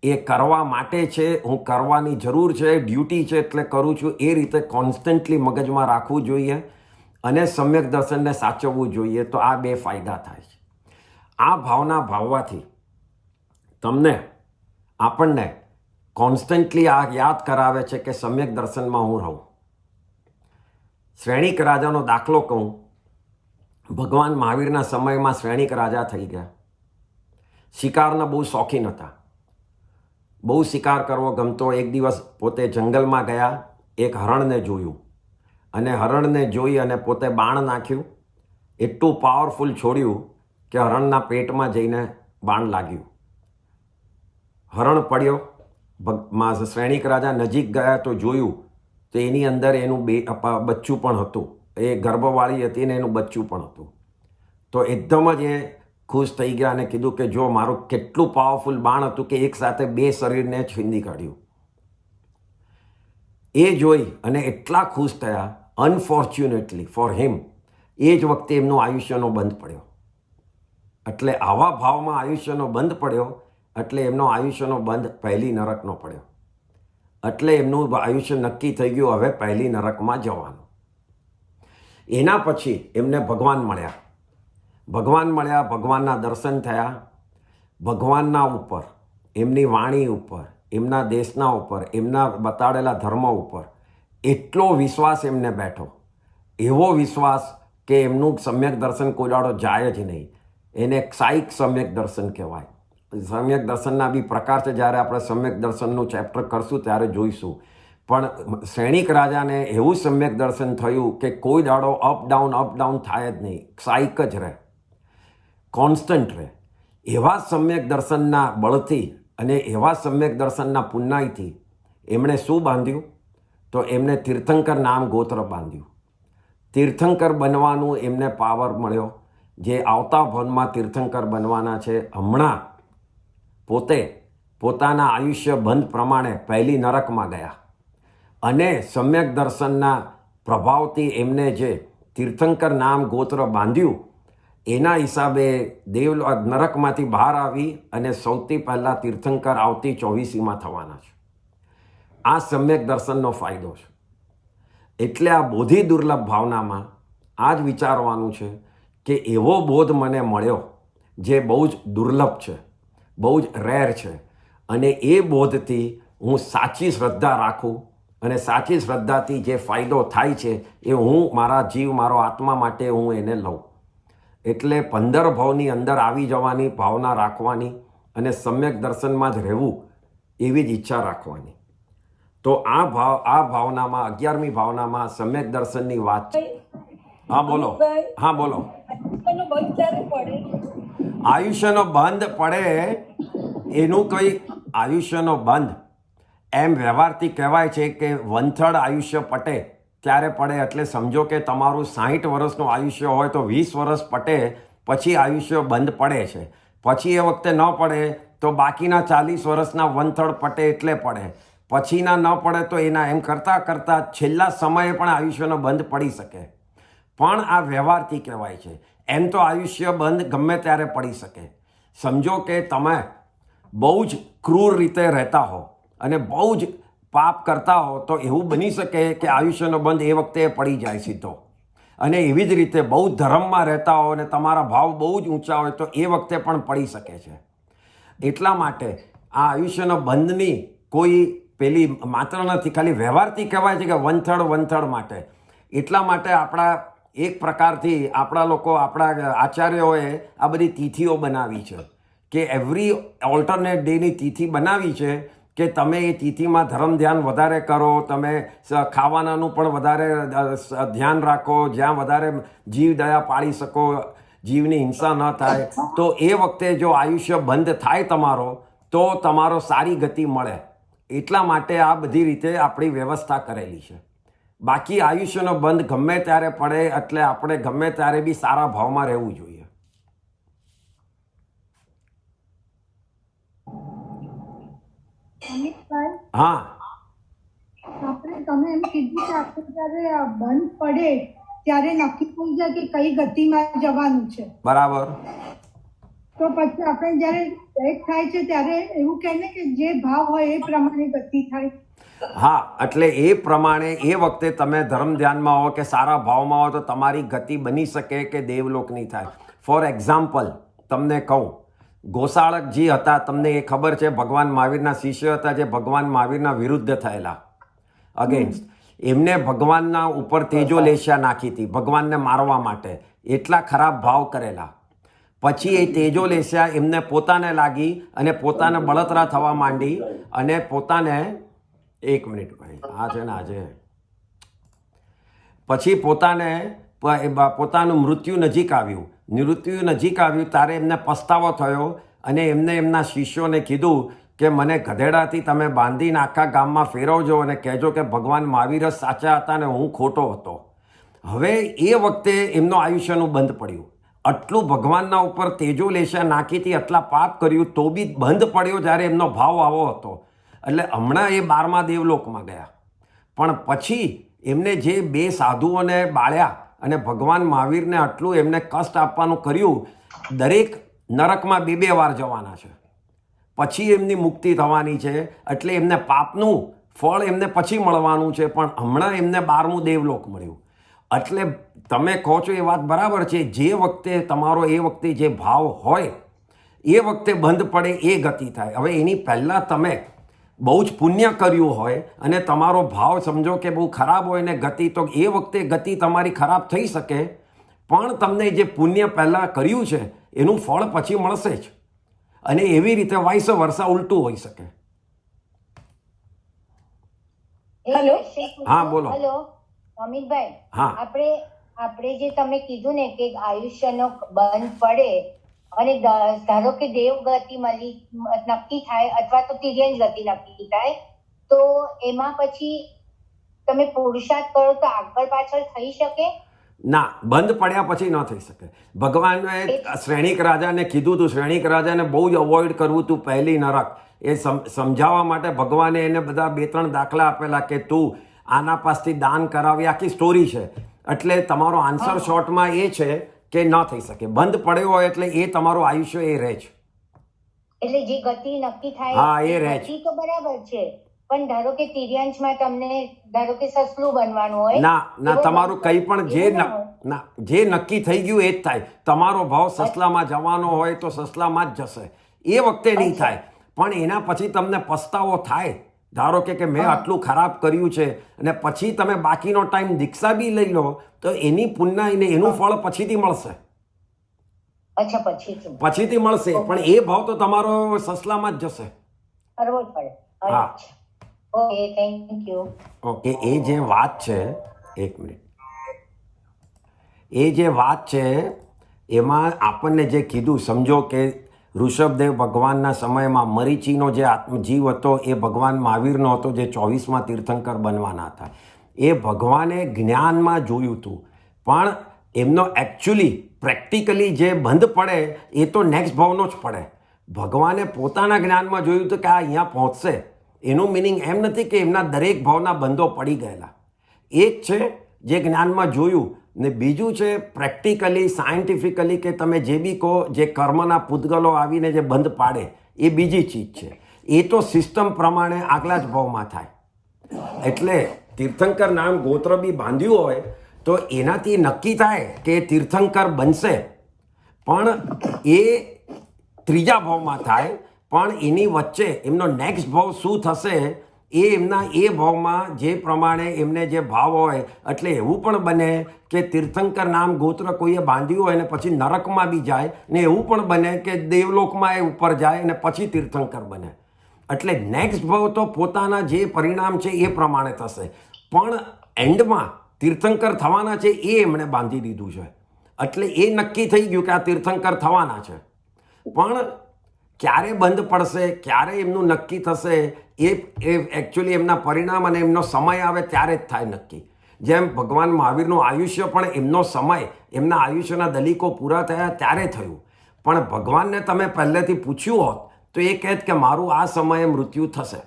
એ કરવા માટે છે, હું કરવાની જરૂર છે, ડ્યુટી છે એટલે કરું છું, એ રીતે કોન્સ્ટન્ટલી મગજમાં રાખવું જોઈએ અને સમ્યક દર્શનને સાચવવું જોઈએ. તો આ 2 ફાયદા થાય છે. આ ભાવના ભાવવાથી આપણને કોન્સ્ટન્ટલી આ યાદ કરાવે છે કે સમ્યક દર્શનમાં હું રહું. શ્રેણિક રાજાનો દાખલો કહું. ભગવાન મહાવીરના સમયમાં શ્રેણિક રાજા થઈ ગયા. શિકારના બહુ શોખીન હતા, બહુ શિકાર કરવો ગમતો. એક દિવસ પોતે જંગલમાં ગયા, એક હરણને જોયું અને હરણને જોઈ અને પોતે બાણ નાખ્યું. એટલું પાવરફુલ છોડ્યું કે હરણના પેટમાં જઈને બાણ લાગ્યું. હરણ પડ્યો. શ્રેણિક રાજા નજીક ગયા તો જોયું તો એની અંદર એનું બચ્ચું પણ હતું. એ ગર્ભવાળી હતી ને એનું બચ્ચું પણ હતું. તો એકદમ જ એ ખુશ થઈ ગયા અને કીધું કે જો મારું કેટલું પાવરફુલ બાણ હતું કે એક સાથે 2 શરીરને છીંદી કાઢ્યું. એ જોઈ અને એટલા ખુશ થયા. અનફોર્ચ્યુનેટલી ફોર હિમ એ જ વખતે એમનું આયુષ્યનો બંધ પડ્યો. એટલે આવા ભાવમાં આયુષ્યનો બંધ પડ્યો એટલે એમનો આયુષ્યનો બંધ પહેલી નરકનો પડ્યો. એટલે એમનું આયુષ્ય નક્કી થઈ ગયું, હવે પહેલી નરકમાં જવાનું. એના પછી એમને ભગવાન મળ્યા. ભગવાનના દર્શન થયા. ભગવાનના ઉપર, એમની વાણી ઉપર, એમના દેશના ઉપર, એમના બતાડેલા ધર્મ ઉપર એટલો વિશ્વાસ એમને બેઠો. એવો વિશ્વાસ કે એમનું સમ્યક દર્શન કોઈ દાડો જાય જ નહીં. એને ક્ષાયિક સમ્યક દર્શન કહેવાય. સમ્યક દર્શનના બી પ્રકાર છે, જ્યારે આપણે સમ્યક દર્શનનું ચેપ્ટર કરશું ત્યારે જોઈશું. પણ શ્રેણિક રાજાને એવું સમ્યક દર્શન થયું કે કોઈ દાડો અપ ડાઉન થાય જ નહીં, ક્ષાયિક જ રહે, કોન્સ્ટન્ટ રહે. એવા સમ્યક દર્શનના બળથી અને એવા સમ્યક દર્શનના પુણ્યથી એમણે શું બાંધ્યું? તો એમને તીર્થંકર નામ ગોત્ર બાંધ્યું. તીર્થંકર બનવાનું એમને પાવર મળ્યો, જે આવતા ભવનમાં તીર્થંકર બનવાના છે. હમણાં પોતે પોતાના આયુષ્ય બંધ પ્રમાણે પહેલી નરકમાં ગયા અને સમ્યક દર્શનના પ્રભાવથી એમને જે તીર્થંકર નામ ગોત્ર બાંધ્યું એના હિસાબે નરકમાંથી બહાર આવી અને સૌથી પહેલાં તીર્થંકર આવતી 24મીમાં થવાના છે. આ સમ્યક દર્શનનો ફાયદો છે. એટલે આ બોધિ દુર્લભ ભાવનામાં આ જ વિચારવાનું છે કે એવો બોધ મને મળ્યો જે બહુ જ દુર્લભ છે, બહુ જ રેર છે, અને એ બોધથી હું સાચી શ્રદ્ધા રાખું અને સાચી શ્રદ્ધાથી જે ફાયદો થાય છે એ હું મારા જીવ, મારો આત્મા માટે હું એને લઉં. એટલે 15 ભાવની અંદર આવી જવાની ભાવના રાખવાની અને સમ્યક દર્શનમાં જ રહેવું એવી જ ઈચ્છા રાખવાની. તો આ ભાવનામાં 11મી ભાવનામાં સમ્યક દર્શનની વાત છે. હા બોલો. હા બોલો. આયુષ્યનો બંધ પડે એનું કંઈ આયુષ્યનો બંધ એમ વ્યવહારથી કહેવાય છે કે 1/3 આયુષ્ય પટે ત્યારે પડે. એટલે સમજો કે તમારું 60 વર્ષનું આયુષ્ય હોય તો 20 વર્ષ પટે પછી આયુષ્ય બંધ પડે છે. પછી એ વખતે ન પડે તો બાકીના 40 વર્ષના 1/3 પટે એટલે પડે. પછીના ન પડે તો એના એમ કરતાં છેલ્લા સમયે પણ આયુષ્યનો બંધ પડી શકે. પણ આ વ્યવહારથી કહેવાય છે. એમ તો આયુષ્ય બંધ ગમે ત્યારે પડી શકે. સમજો કે તમે બહુ જ ક્રૂર રીતે રહેતા હો અને બહુ જ પાપ કરતા હો તો એવું બની શકે કે આયુષ્યનો બંધ એ વખતે પડી જાય સીધો. અને એવી જ રીતે બહુ ધર્મમાં રહેતા હો અને તમારા ભાવ બહુ જ ઊંચા હોય તો એ વખતે પણ પડી શકે છે. એટલા માટે આ આયુષ્યનો બંધની કોઈ પેલી માત્ર નથી, ખાલી વ્યવહારથી કહેવાય છે કે 1/3 માટે. એટલા માટે આપણા એક પ્રકારથી આપણા આચાર્યોએ આ બધી તિથિઓ બનાવી છે કે એવરી ઓલ્ટરનેટ ડેની તિથિ બનાવી છે કે તમે એ તિથિમાં ધર્મ ધ્યાન વધારે કરો, તમે ખાવાનાનું પણ વધારે ધ્યાન રાખો, જ્યાં વધારે જીવ દયા પાળી શકો, જીવની હિંસા ન થાય. તો એ વખતે જો આયુષ્ય બંધ થાય તમારો તો તમારો સારી ગતિ મળે. એટલા માટે આ બધી રીતે આપણી વ્યવસ્થા કરેલી છે. બાકી આયુષ્યનો બંધ ગમે ત્યારે પડે એટલે આપણે ગમે ત્યારે બી સારા ભાવમાં રહેવું જોઈએ. અમિતભાઈ, હા તમે એમ કીધું કે આપણે જ્યારે બંધ પડે ત્યારે નક્કી થઈ જાય કે કઈ ગતિમાં જવાનું છે, બરાબર. તો પછી આપણે જ્યારે ડેથ થાય છે ત્યારે એવું કહે ને કે જે ભાવ હોય એ પ્રમાણે ગતિ થાય. હા, એટલે એ પ્રમાણે એ વખતે તમે ધર્મ ધ્યાનમાં હો કે સારા ભાવમાં હો તો તમારી ગતિ બની શકે કે દેવલોકની થાય. ફોર એક્ઝામ્પલ તમને કહું, ગોસાળકજી હતા, તમને એ ખબર છે, ભગવાન મહાવીરના શિષ્ય હતા જે ભગવાન મહાવીરના વિરુદ્ધ થયેલા, અગેન્સ્ટ. એમને ભગવાનના ઉપર તેજો લેશિયા નાખી હતી ભગવાનને મારવા માટે, એટલા ખરાબ ભાવ કરેલા. પછી એ તેજો લેશિયા એમને પોતાને લાગી અને પોતાને બળતરા થવા માંડી અને પોતાને, એક મિનિટ ભાઈ, આ છે ને આજે પછી પોતાનું મૃત્યુ નજીક આવ્યું. મૃત્યુ નજીક આવ્યું ત્યારે એમને પસ્તાવો થયો અને એમને એમના શિષ્યોને કીધું કે મને ગધેડાથી તમે બાંધીને આખા ગામમાં ફેરવજો અને કહેજો કે ભગવાન મહાવીર જ સાચા હતા અને હું ખોટો હતો. હવે એ વખતે એમનું આયુષ્યનું બંધ પડ્યું. આટલું ભગવાનના ઉપર તેજો લેશા નાખીથી આટલા પાપ કર્યું તો બી બંધ પડ્યો જ્યારે એમનો ભાવ આવો હતો. એટલે હમણાં એ 12મા દેવલોકમાં ગયા. પણ પછી એમને જે 2 સાધુઓને બાળ્યા અને ભગવાન મહાવીરને આટલું એમને કષ્ટ આપવાનું કર્યું, દરેક નરકમાં 2 વાર જવાના છે, પછી એમની મુક્તિ થવાની છે. એટલે એમને પાપનું ફળ એમને પછી મળવાનું છે, પણ હમણાં એમને 12મું દેવલોક મળ્યું. એટલે તમે કહો છો એ વાત બરાબર છે, જે વખતે તમારો એ વખતે જે ભાવ હોય એ વખતે બંધ પડે એ ગતિ થાય. હવે એની પહેલાં તમે બહુ જ પુણ્ય કર્યું હોય અને તમારો ભાવ સમજો કે બહુ ખરાબ હોય ને ગતિ, તો એ વખતે ગતિ તમારી ખરાબ થઈ શકે, પણ તમને જે પુણ્ય પહેલાં કર્યું છે એનું ફળ પછી મળશે જ. અને એવી રીતે વાઇસ વર્ષા ઉલટું હોઈ શકે. હેલો, હા બોલો. હેલો અમિતભાઈ, હા. આપણે જે તમે કીધું ને કે આયુષ્યનો બંધ પડે અને ધારો કે દેવ ગતિ નક્કી થાય અથવા તો તિર્યંજ ગતિ નક્કી થાય, તો એમાં પછી તમે પુરુષાર્થ કરો તો આગળ પાછળ થઈ શકે? ના, બંધ પડ્યા પછી ન થઈ શકે. ભગવાને શ્રેણિક રાજાને કીધું હતું, શ્રેણિક રાજાને બહુ જ અવોઇડ કરવું હતું પહેલી નરક. એ સમજાવવા માટે ભગવાને એને બધા 2-3 દાખલા આપેલા કે તું આના પાસથી દાન કરાવી, આખી સ્ટોરી છે. એટલે તમારો આન્સર શોર્ટમાં એ છે કે ન થઈ શકે. બંધ પડ્યો હોય એટલે એ તમારું આયુષ્ય એ રહે છે. એટલે જે ગતિ નક્કી થાય, હા, એ રહે છે. ગતિ તો બરાબર છે, પણ ધારો કે તિર્યંશમાં તમને ધારો કે સસલું બનવાનું હોય, ના, તમારું કંઈ પણ જે નક્કી થઈ ગયું એ જ થાય. તમારો ભાવ સસલામાં જવાનો હોય તો સસલામાં જ જશે, એ વખતે નહીં થાય. પણ એના પછી તમને પસ્તાવો થાય, ધારો કે મેં આટલું ખરાબ કર્યું છે, અને પછી તમે બાકીનો ટાઈમ દીક્ષા બી લઈ લો તો એની પુણ્ય એનું ફળ પછીથી મળશે. અચ્છા, પછીથી મળશે, પણ એ ભાવ તો તમારો સસલામાં જ જશે. કરવો જ પડે. હા. Okay, thank you. ઓકે, એ જે વાત છે, એક મિનિટ, એ જે વાત છે એમાં આપણને જે કીધું, સમજો કે ઋષભદેવ ભગવાનના સમયમાં મરીચીનો જે આત્મજીવ હતો એ ભગવાન મહાવીરનો હતો, જે 24મા તીર્થંકર બનવાના હતા. એ ભગવાને જ્ઞાનમાં જોયું હતું, પણ એમનો એકચ્યુઅલી પ્રેક્ટિકલી જે બંધ પડે એ તો નેક્સ્ટ ભાવનો જ પડે. ભગવાને પોતાના જ્ઞાનમાં જોયું હતું કે આ અહીંયા પહોંચશે. એનું મિનિંગ એમ નથી કે એમના દરેક ભાવના બંધો પડી ગયેલા. એક છે જે જ્ઞાનમાં જોયું, ને બીજું છે પ્રેક્ટિકલી સાયન્ટિફિકલી કે તમે જે બી કહો, જે કર્મના પૂતગલો આવીને જે બંધ પાડે એ બીજી ચીજ છે. એ તો સિસ્ટમ પ્રમાણે આગલા જ ભાવમાં થાય. એટલે તીર્થંકર નામ ગોત્ર બી બાંધ્યું હોય તો એનાથી નક્કી થાય કે તીર્થંકર બનશે, પણ એ 3જા ભાવમાં થાય. પણ એની વચ્ચે એમનો નેક્સ્ટ ભાવ શું થશે એ એમના એ ભાવમાં જે પ્રમાણે એમને જે ભાવ હોય. એટલે એવું પણ બને કે તીર્થંકર નામ ગોત્ર કોઈએ બાંધ્યું હોય ને પછી નરકમાં બી જાય, ને એવું પણ બને કે દેવલોકમાં એ ઉપર જાય અને પછી તીર્થંકર બને. એટલે નેક્સ્ટ ભાવ તો પોતાના જે પરિણામ છે એ પ્રમાણે થશે, પણ એન્ડમાં તીર્થંકર થવાના છે એ એમણે બાંધી દીધું છે. એટલે એ નક્કી થઈ ગયું કે આ તીર્થંકર થવાના છે, પણ ક્યારે બંધ પડશે, ક્યારે એમનું નક્કી થશે એ એકચ્યુઅલી એમના પરિણામ અને એમનો સમય આવે ત્યારે જ થાય નક્કી. જેમ ભગવાન મહાવીરનું આયુષ્ય પણ એમનો સમય, એમના આયુષ્યના દલિકો પૂરા થયા ત્યારે થયું. પણ ભગવાનને તમે પહેલેથી પૂછ્યું હોત તો એ કહેત કે મારું આ સમયે મૃત્યુ થશે,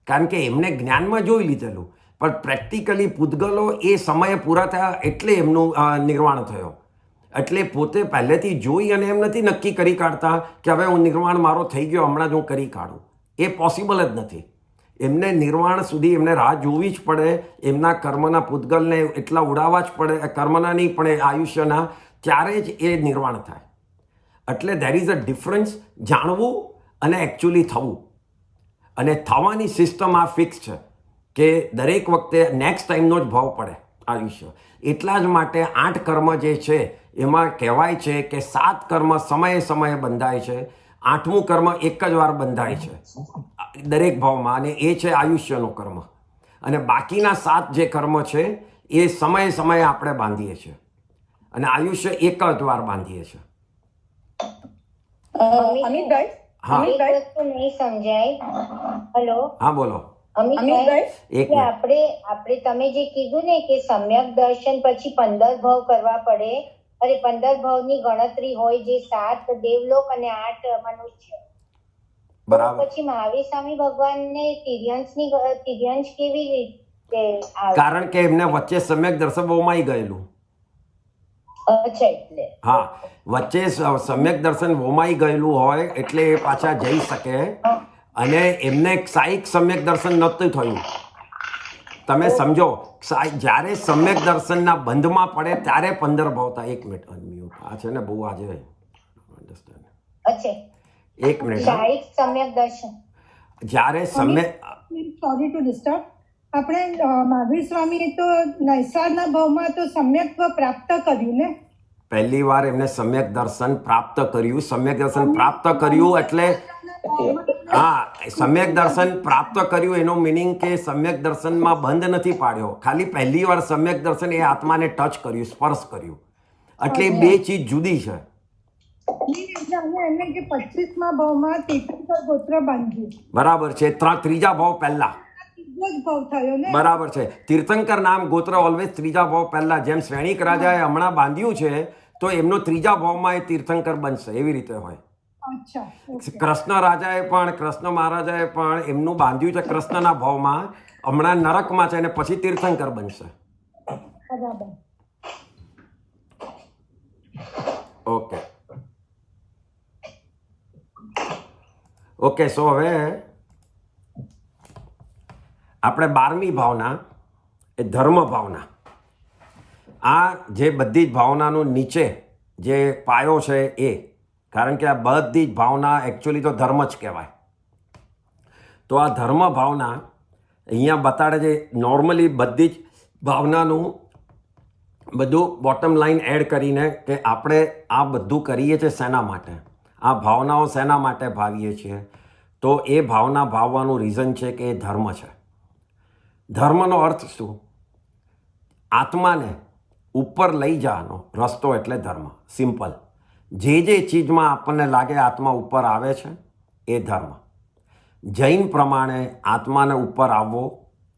કારણ કે એમને જ્ઞાનમાં જોઈ લીધેલું, પણ પ્રેક્ટિકલી પૂતગલો એ સમયે પૂરા થયા એટલે એમનું નિર્વાણ થયો. એટલે પોતે પહેલેથી જોઈ અને એમ નથી નક્કી કરી કાઢતા કે હવે હું નિર્વાણ મારો થઈ ગયો હમણાં જ હું કરી કાઢું. એ પોસિબલ જ નથી. એમને નિર્વાણ સુધી એમને રાહ જોવી જ પડે, એમના કર્મના પૂતગલને એટલા ઉડાવવા જ પડે, કર્મના નહીં પણ એ આયુષ્યના, ત્યારે જ એ નિર્વાણ થાય. એટલે દેર ઇઝ અ ડિફરન્સ જાણવું અને એકચ્યુઅલી થવું. અને થવાની સિસ્ટમ આ ફિક્સ છે કે દરેક વખતે નેક્સ્ટ ટાઈમનો જ ભાવ પડે આયુષ્ય. એટલા જ માટે 8 કર્મ જે છે એમાં કહેવાય છે કે 7 કર્મ સમયે સમયે બંધાય છે, 8મું કર્મ એક જ વાર બંધાય છે દરેક ભાવમાં, અને એ છે આયુષ્યનું કર્મ. અને બાકીના 7 જે કર્મ છે એ સમયે સમયે આપણે બાંધીએ છીએ, અને આયુષ્ય એક જ વાર બાંધીએ છીએ. અમિતભાઈ, હા એક વસ્તુ નહીં સમજાય. હેલો, હા બોલો. અમિતભાઈ, એક કે મિનિટ. આપણે તમે જે કીધું ને કે સમ્યક દર્શન પછી 15 ભાવ કરવા પડે, અરે 15 ભાવની ગણતરી હોય, જે 7 દેવલોક અને 8 મનુષ્ય. બરાબર. પછી મહાવીર સ્વામી ભગવાનને તિર્યંશ કેવી રીતે આવે? કારણ કે એમને વચ્ચે સમ્યક દર્શન વોમાઈ ગયેલું. અચ્છા, એટલે હા, વચ્ચે સમ્યક દર્શન વોમાઈ ગયેલું હોય એટલે એ પાછા જઈ શકે, અને એમને સાઈક સમ્યક દર્શન નહોતું થયું. તમે સમજો, જ્યારે સમ્યક દર્શનના બંધમાં પડે ત્યારે 15 ભાવ થાય. 1 મિનિટ અનમ્યુટ. આ છે ને બહુ આજે અન્ડરસ્ટેન્ડ. અચ્છા, 1 મિનિટ. હા. શારીરિક સમ્યક દર્શન. જ્યારે સમ્યક સોરી ટુ ડિસ્ટર્બ. આપણે મહાવીર સ્વામીએ તો નૈસાદના ભાવમાં તો સમ્યક્ત્વ પ્રાપ્ત કર્યું ને. પહેલી વાર એમને સમ્યક દર્શન પ્રાપ્ત કર્યું. સમ્યક દર્શન પ્રાપ્ત કર્યું એટલે હા, સમ્યક દર્શન પ્રાપ્ત કર્યું એનો મિનિંગ કે સમ્યક દર્શનમાં બંધ નથી પાડ્યો, ખાલી પહેલી વાર સમ્યક દર્શન એ આત્માને ટચ કર્યું, સ્પર્શ કર્યું. એટલે એ બે ચીજ જુદી છે. એમને જે 25મા ભાવમાં તીર્થંકર ગોત્ર બાંધ્યું. બરાબર છે. ત્રીજા ભાવ પહેલા. ત્રીજો જ ભાવ થયો ને. બરાબર છે. તીર્થંકર નામ ગોત્ર ઓલવેઝ ત્રીજા ભાવ પહેલા. જેમ શ્રેણિક રાજાએ હમણાં બાંધ્યું છે તો એમનો ત્રીજા ભાવમાં એ તીર્થંકર બનશે, એવી રીતે હોય. અચ્છા, ઓકે. કૃષ્ણ રાજાએ પણ, કૃષ્ણ મહારાજાએ પણ એમનું બાંધ્યું છે કૃષ્ણના ભાવમાં, હમણાં નરકમાં છે અને પછી તીર્થંકર બનશે. બરાબર. Okay okay. સો હવે આપણે 12મી ભાવના એ ધર્મ ભાવના. આ જે બધી જ ભાવનાનું નીચે જે પાયો છે એ, કારણ કે આ બધી જ ભાવના એકચ્યુઅલી તો ધર્મ જ કહેવાય. તો આ ધર્મ ભાવના અહીંયા બતાડે છે. નોર્મલી બધી જ ભાવનાનું બધું બોટમ લાઈન એડ કરીને કે આપણે આ બધું કરીએ છીએ શેના માટે, આ ભાવનાઓ શેના માટે ભાવીએ છીએ, તો એ ભાવના ભાવવાનું રીઝન છે કે એ ધર્મ છે. ધર્મનો અર્થ શું? આત્માને ઉપર લઈ જવાનો રસ્તો એટલે ધર્મ. સિમ્પલ. જે ચીજમાં આપણને લાગે આત્મા ઉપર આવે છે એ ધર્મ. જૈન પ્રમાણે આત્માને ઉપર આવવો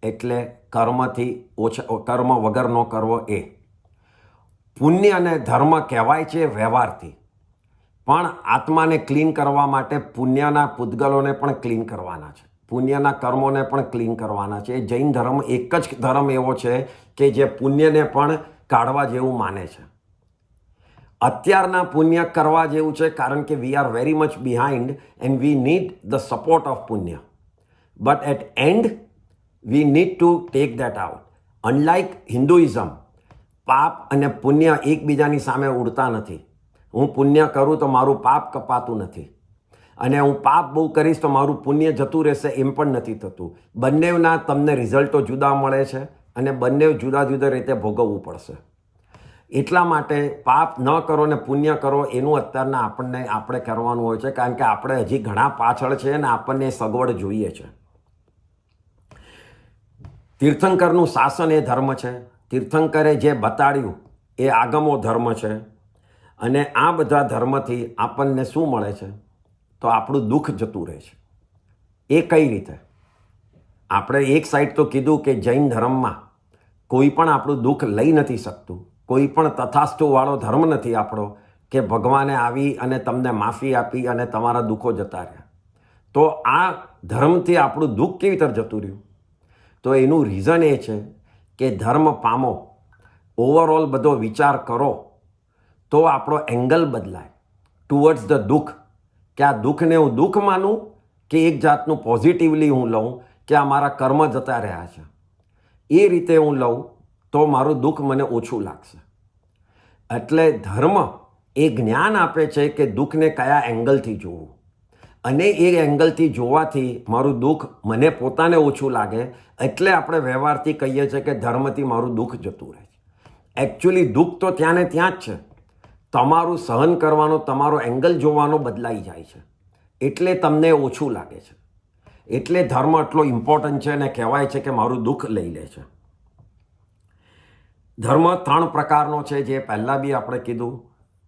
એટલે કર્મથી કર્મ વગર ન કરવો એ. પુણ્ય અને ધર્મ કહેવાય છે વ્યવહારથી, પણ આત્માને ક્લીન કરવા માટે પુણ્યના પૂતગલોને પણ ક્લીન કરવાના છે, પુણ્યના કર્મોને પણ ક્લીન કરવાના છે. જૈન ધર્મ એક જ ધર્મ એવો છે કે જે પુણ્યને પણ કાઢવા જેવું માને છે. અત્યારના પુણ્ય કરવા જેવું છે કારણ કે we are very much behind and we need the support of punya. But at end we need to take that out. Unlike Hinduism, પાપ અને પુણ્ય એકબીજાની સામે ઉડતા નથી. હું પુણ્ય કરું તો મારું પાપ કપાતું નથી, અને હું પાપ બહુ કરીશ તો મારું પુણ્ય જતું રહેશે એમ પણ નથી થતું. બંનેના તમને રિઝલ્ટો જુદા મળે છે અને બંને જુદા જુદા રીતે ભોગવવું પડશે. એટલા માટે પાપ ન કરો ને પુણ્ય કરો એનું અત્યારના આપણે કરવાનું હોય છે, કારણ કે આપણે હજી ઘણા પાછળ છે અને આપણને સગવડ જોઈએ છે. તીર્થંકરનું શાસન એ ધર્મ છે. તીર્થંકરે જે બતાડ્યું એ આગમો ધર્મ છે. અને આ બધા ધર્મથી આપણને શું મળે છે? તો આપણું દુઃખ જતું રહે છે. એ કઈ રીતે? આપણે એક સાઈડ તો કીધું કે જૈન ધર્મમાં કોઈ પણ આપણું દુઃખ લઈ નથી શકતું, કોઈ પણ તથાસ્તુવાળો ધર્મ નથી આપણો કે ભગવાને આવી અને તમને માફી આપી અને તમારા દુઃખો જતા રહ્યા. તો આ ધર્મથી આપણું દુઃખ કેવી રીતે જતું રહ્યું? તો એનું રીઝન એ છે કે ધર્મ પામો, ઓવરઓલ બધો વિચાર કરો તો આપણો એંગલ બદલાય ટુવર્ડ્સ ધ દુઃખ, કે આ દુઃખને હું દુઃખ માનું કે એક જાતનું પોઝિટિવલી હું લઉં કે આ મારા કર્મ જતા રહ્યા છે. એ રીતે હું લઉં તો મારું દુઃખ મને ઓછું લાગશે. એટલે ધર્મ એ જ્ઞાન આપે છે કે દુઃખને કયા એંગલથી જોવું, અને એ એંગલથી જોવાથી મારું દુઃખ મને પોતાને ઓછું લાગે. એટલે આપણે વ્યવહારથી કહીએ છીએ કે ધર્મથી મારું દુઃખ જતું રહે છે. એકચ્યુઅલી દુઃખ તો ત્યાં ને ત્યાં જ છે. તમારું સહન કરવાનો, તમારો એંગલ જોવાનો બદલાઈ જાય છે, એટલે તમને ઓછું લાગે છે. એટલે ધર્મ એટલો ઇમ્પોર્ટન્ટ છે અને કહેવાય છે કે મારું દુઃખ લઈ લે છે. ધર્મ 3 પ્રકારનો છે, જે પહેલાં બી આપણે કીધું,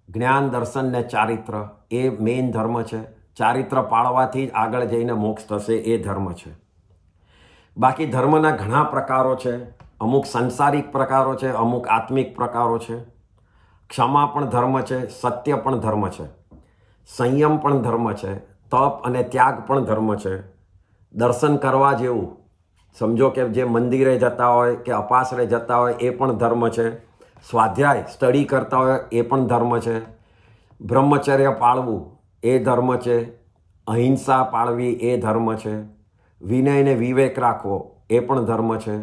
જ્ઞાન, દર્શન ને ચારિત્ર. એ મેઇન ધર્મ છે. ચારિત્ર પાળવાથી જ આગળ જઈને મોક્ષ થશે, એ ધર્મ છે. બાકી ધર્મના ઘણા પ્રકારો છે. અમુક સંસારિક પ્રકારો છે, અમુક આત્મિક પ્રકારો છે. ક્ષમા પણ ધર્મ છે, સત્ય પણ ધર્મ છે, સંયમ પણ ધર્મ છે, તપ અને ત્યાગ પણ ધર્મ છે. દર્શન કરવા જેવું, સમજો કે જે મંદિરે જતા હોય કે અપાસરે જતા હોય એ પણ ધર્મ છે. સ્વાધ્યાય સ્ટડી કરતા હોય એ પણ ધર્મ છે. બ્રહ્મચર્ય પાળવું એ ધર્મ છે. અહિંસા પાળવી એ ધર્મ છે. વિનય ને વિવેક રાખવો એ પણ ધર્મ છે.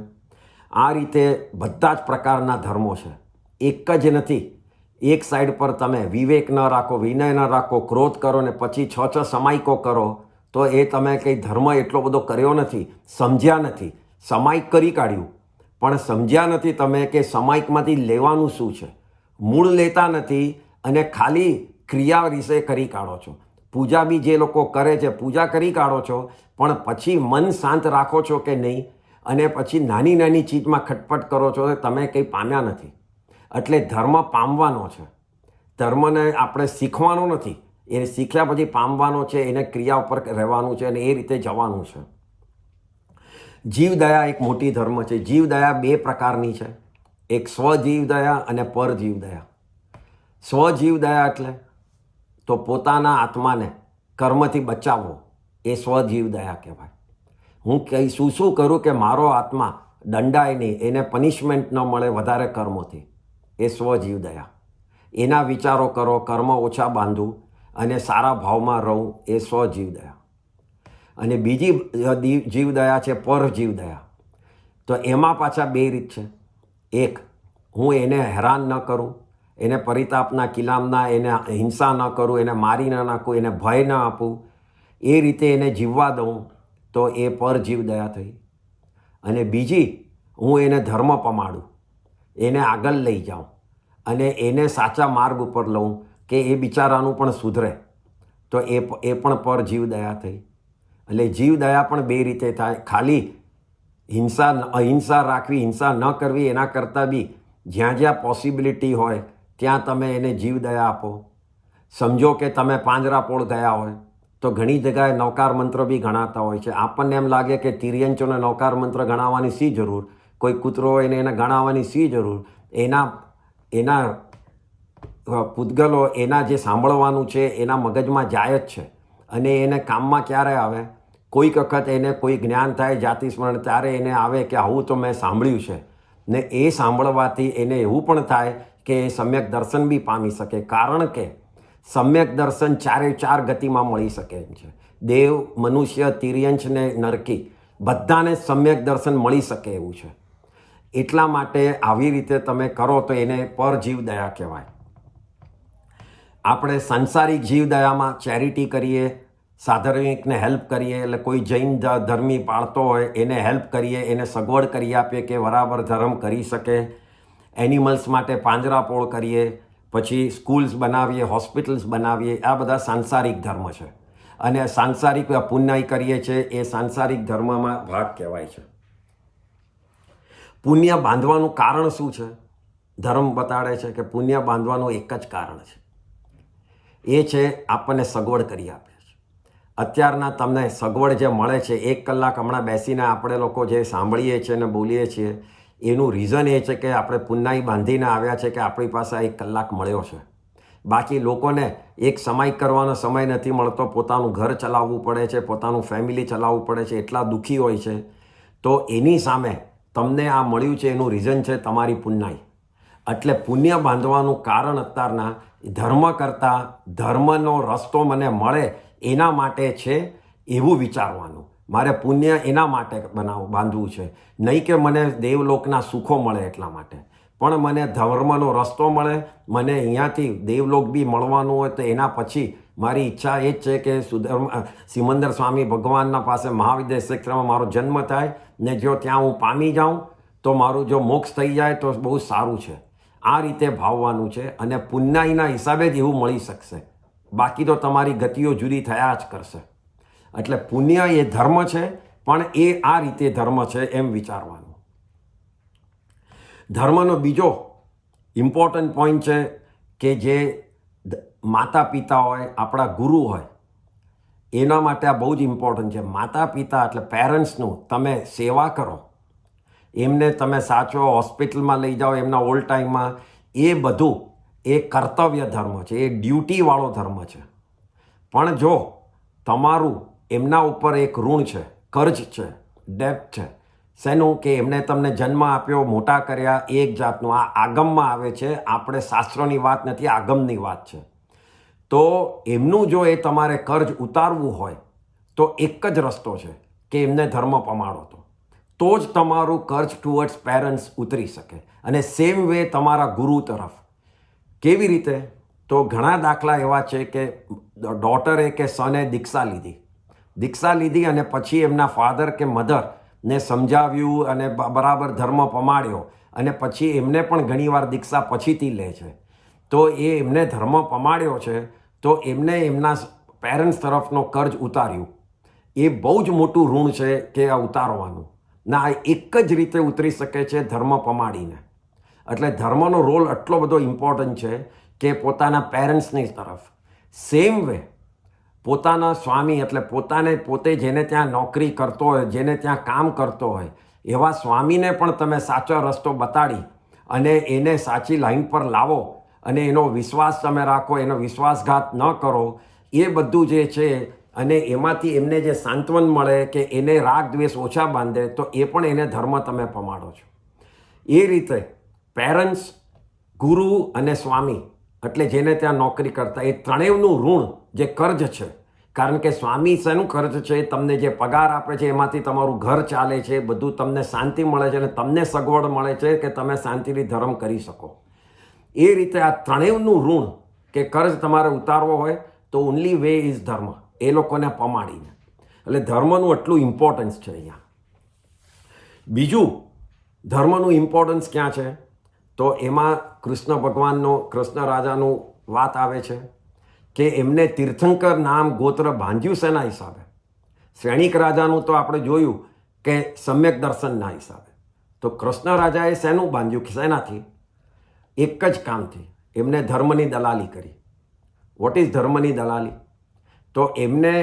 આ રીતે બધા જ પ્રકારના ધર્મો છે. એક જ નથી. એક સાઈડ પર તમે વિવેક ન રાખો, વિનય ન રાખો, ક્રોધ કરો ને પછી 6 સમાયકો કરો તો એ તમે કંઈ ધર્મ એટલો બધો કર્યો નથી, સમજ્યા નથી. સમાયિક કરી કાઢ્યું પણ સમજ્યા નથી તમે કે સમાયિકમાંથી લેવાનું શું છે. મૂળ લેતા નથી અને ખાલી ક્રિયા વિશે કરી કાઢો છો. પૂજા બી જે લોકો કરે છે, પૂજા કરી કાઢો છો, પણ પછી મન શાંત રાખો છો કે નહીં, અને પછી નાની નાની ચીજમાં ખટપટ કરો છો, તમે કંઈ પામ્યા નથી. એટલે ધર્મ પામવાનો છે. ધર્મને આપણે શીખવાનો નથી. એ શીખ્યા પછી પામવાનો છે. એને ક્રિયા ઉપર રહેવાનું છે અને એ રીતે જવાનું છે. જીવદયા એક મોટી ધર્મ છે. જીવદયા 2 પ્રકારની છે. એક સ્વજીવદયા અને પરજીવદયા. સ્વજીવદયા એટલે તો પોતાના આત્માને કર્મથી બચાવવો, એ સ્વજીવદયા કહેવાય. હું શું કરું કે મારો આત્મા દંડાય નહીં, એને પનિશમેન્ટ ન મળે વધારે કર્મોથી, એ સ્વજીવદયા. એના વિચારો કરો, કર્મ ઓછા બાંધવું અને સારા ભાવમાં રહું, એ સ્વજીવદયા. અને બીજી જીવદયા છે પરજીવદયા. તો એમાં પાછા 2 રીત છે. એક, હું એને હેરાન ન કરું, એને પરિતાપના કિલામના, એને હિંસા ન કરું, એને મારી ન નાખું, એને ભય ન આપું, એ રીતે એને જીવવા દઉં, તો એ પરજીવદયા થઈ. અને બીજી, હું એને ધર્મ પમાડું, એને આગળ લઈ જાઉં અને એને સાચા માર્ગ ઉપર લઉં કે એ બિચારાનું પણ સુધરે, તો એ પણ પરજીવદયા થઈ. એટલે જીવદયા પણ 2 રીતે થાય. ખાલી અહિંસા રાખવી, હિંસા ન કરવી, એના કરતાં બી જ્યાં જ્યાં પોસિબિલિટી હોય ત્યાં તમે એને જીવદયા આપો. સમજો કે તમે પાંજરાપોળ ગયા હોય તો ઘણી જગ્યાએ નવકાર મંત્ર બી ગણાતા હોય છે. આપણને એમ લાગે કે તિર્યંચોને નવકાર મંત્ર ગણાવવાની શી જરૂર, કોઈ કૂતરો હોય એને ગણાવવાની શી જરૂર. એના પૂતગલો, એના જે સાંભળવાનું છે એના મગજમાં જાય જ છે, અને એને કામમાં ક્યારે આવે, કોઈક વખત એને કોઈ જ્ઞાન થાય, જાતિ સ્મરણ, ત્યારે એને આવે કે આવું તો મેં સાંભળ્યું છે. ને એ સાંભળવાથી એને એવું પણ થાય કે એ સમ્યક દર્શન બી પામી શકે. કારણ કે સમ્યક દર્શન 4 ગતિમાં મળી શકે એમ છે. દેવ, મનુષ્ય, તિર્યંચ ને નરકી બધાને સમ્યક દર્શન મળી શકે એવું છે. એટલા માટે આવી રીતે તમે કરો તો એને પરજીવદયા કહેવાય. આપણે સંસારિક જીવદયામાં ચેરિટી કરીએ, સાધર્મિકને હેલ્પ કરીએ, એટલે કોઈ જૈન ધર્મી પાળતો હોય એને હેલ્પ કરીએ, એને સગવડ કરી આપીએ કે બરાબર ધર્મ કરી શકે. એનિમલ્સ માટે પાંજરાપોળ કરીએ, પછી સ્કૂલ્સ બનાવીએ, હોસ્પિટલ્સ બનાવીએ, આ બધા સાંસારિક ધર્મ છે. અને સાંસારિક પુણ્ય કરીએ છીએ, એ સાંસારિક ધર્મમાં ભાગ કહેવાય છે. પુણ્ય બાંધવાનું કારણ શું છે? ધર્મ બતાડે છે કે પુણ્ય બાંધવાનું એક જ કારણ છે. એ છે આપણને સગવડ કરી આપે છે. અત્યારના તમને સગવડ જે મળે છે, 1 કલાક હમણાં બેસીને આપણે લોકો જે સાંભળીએ છીએ અને બોલીએ છીએ, એનું રીઝન એ છે કે આપણે પુણ્ય બાંધીને આવ્યા છે કે આપણી પાસે 1 કલાક મળ્યો છે. બાકી લોકોને એક સમાય કરવાનો સમય નથી મળતો, પોતાનું ઘર ચલાવવું પડે છે, પોતાનું ફેમિલી ચલાવવું પડે છે, એટલા દુઃખી હોય છે. તો એની સામે તમને આ મળ્યું છે એનું રીઝન છે તમારી પુણ્યાઈ. એટલે પુણ્ય બાંધવાનું કારણ અત્યારના ધર્મ કરતાં ધર્મનો રસ્તો મને મળે એના માટે છે એવું વિચારવાનું. મારે પુણ્ય એના માટે બાંધવું છે, નહીં કે મને દેવલોકના સુખો મળે એટલા માટે. પણ મને ધર્મનો રસ્તો મળે, મને અહીંયાથી દેવલોક બી મળવાનું હોય તો એના પછી મારી ઈચ્છા એ જ છે કે સિમંદર સ્વામી ભગવાનના પાસે મહાવિદ્ય ક્ષેત્રમાં મારો જન્મ થાય ને જો ત્યાં હું પામી જાઉં તો મારું જો મોક્ષ થઈ જાય તો બહુ સારું છે. આ રીતે ભાવવાનું છે અને પુણ્યાઈના હિસાબે જ એવું મળી શકશે, બાકી તો તમારી ગતિઓ જુદી થયા જ કરશે. એટલે પુણ્ય એ ધર્મ છે, પણ એ આ રીતે ધર્મ છે એમ વિચારવાનું. ધર્મનો બીજો ઇમ્પોર્ટન્ટ પોઈન્ટ છે કે જે માતા પિતા હોય, આપણા ગુરુ હોય, એના માટે આ બહુ જ ઇમ્પોર્ટન્ટ છે. માતા પિતા એટલે પેરેન્ટ્સનું તમે સેવા કરો, એમને તમે સાચો હોસ્પિટલમાં લઈ જાઓ એમના ઓલ્ડ ટાઈમમાં, એ બધું એ કર્તવ્ય ધર્મ છે, એ ડ્યુટીવાળો ધર્મ છે. પણ જો તમારું એમના ઉપર એક ઋણ છે, કર્જ છે, ડેપ્ટ છે, શેનું કે એમને તમને જન્મ આપ્યો, મોટા કર્યા, એક જાતનું આ આગમમાં આવે છે. આપણે શાસ્ત્રોની વાત નથી, આગમની વાત છે. તો એમનું જો એ તમારે કર્જ ઉતારવું હોય તો એક જ રસ્તો છે કે એમને ધર્મ પમાડો, તો જ તમારું કર્જ ટુવર્ડ્સ પેરેન્ટ્સ ઉતરી શકે. અને સેમ વે તમારા ગુરુ તરફ. કેવી રીતે? તો ઘણા દાખલા એવા છે કે ડોટરે કે સને દીક્ષા લીધી અને પછી એમના ફાધર કે મધરને સમજાવ્યું અને બરાબર ધર્મ પમાડ્યો અને પછી એમને પણ ઘણીવાર દીક્ષા પછીથી લે છે. તો એ એમને ધર્મ પમાડ્યો છે તો એમને એમના પેરેન્ટ્સ તરફનો કર્જ ઉતાર્યું. એ બહુ જ મોટું ઋણ છે કે આ ઉતારવાનું ના, એક જ રીતે ઉતરી શકે છે ધર્મ પમાડીને. એટલે ધર્મનો રોલ એટલો બધો ઇમ્પોર્ટન્ટ છે કે પોતાના પેરેન્ટ્સની તરફ. સેમ વે પોતાના સ્વામી એટલે પોતે જેને ત્યાં નોકરી કરતો હોય, જેને ત્યાં કામ કરતો હોય, એવા સ્વામીને પણ તમે સાચો રસ્તો બતાડી અને એને સાચી લાઈન પર લાવો અને એનો વિશ્વાસ તમે રાખો, એનો વિશ્વાસઘાત ન કરો. એ બધું જે છે અને એમાંથી એમને જે સાંત્વન મળે કે એને રાગ દ્વેષ ઓછા બાંધે તો એ પણ એને ધર્મ તમે પમાડો છો. એ રીતે પેરેન્ટ્સ, ગુરુ અને સ્વામી એટલે જેને ત્યાં નોકરી કરતા, એ ત્રણેયનું ઋણ જે કર્જ છે. કારણ કે સ્વામી શેનું કર્જ છે? તમને જે પગાર આપે છે એમાંથી તમારું ઘર ચાલે છે, બધું તમને શાંતિ મળે છે અને તમને સગવડ મળે છે કે તમે શાંતિથી ધર્મ કરી શકો. એ રીતે આ ત્રણેયનું ઋણ કે કર્જ તમારે ઉતારવો હોય તો ઓનલી વે ઇઝ ધર્મ, એ લોકોને પમાડીને. એટલે ધર્મનું એટલું ઇમ્પોર્ટન્સ છે અહીંયા. બીજું ધર્મનું ઇમ્પોર્ટન્સ ક્યાં છે? તો એમાં કૃષ્ણ રાજાનું વાત આવે છે કે એમને તીર્થંકર નામ ગોત્ર બાંધ્યું શેના હિસાબે? શ્રેણિક રાજાનું તો આપણે જોયું કે સમ્યક દર્શનના હિસાબે. તો કૃષ્ણ રાજાએ શેનું બાંધ્યું? શેનાથી? એક જ કામથી. એમને ધર્મની દલાલી કરી. વોટ ઇઝ ધર્મની દલાલી? તો એમને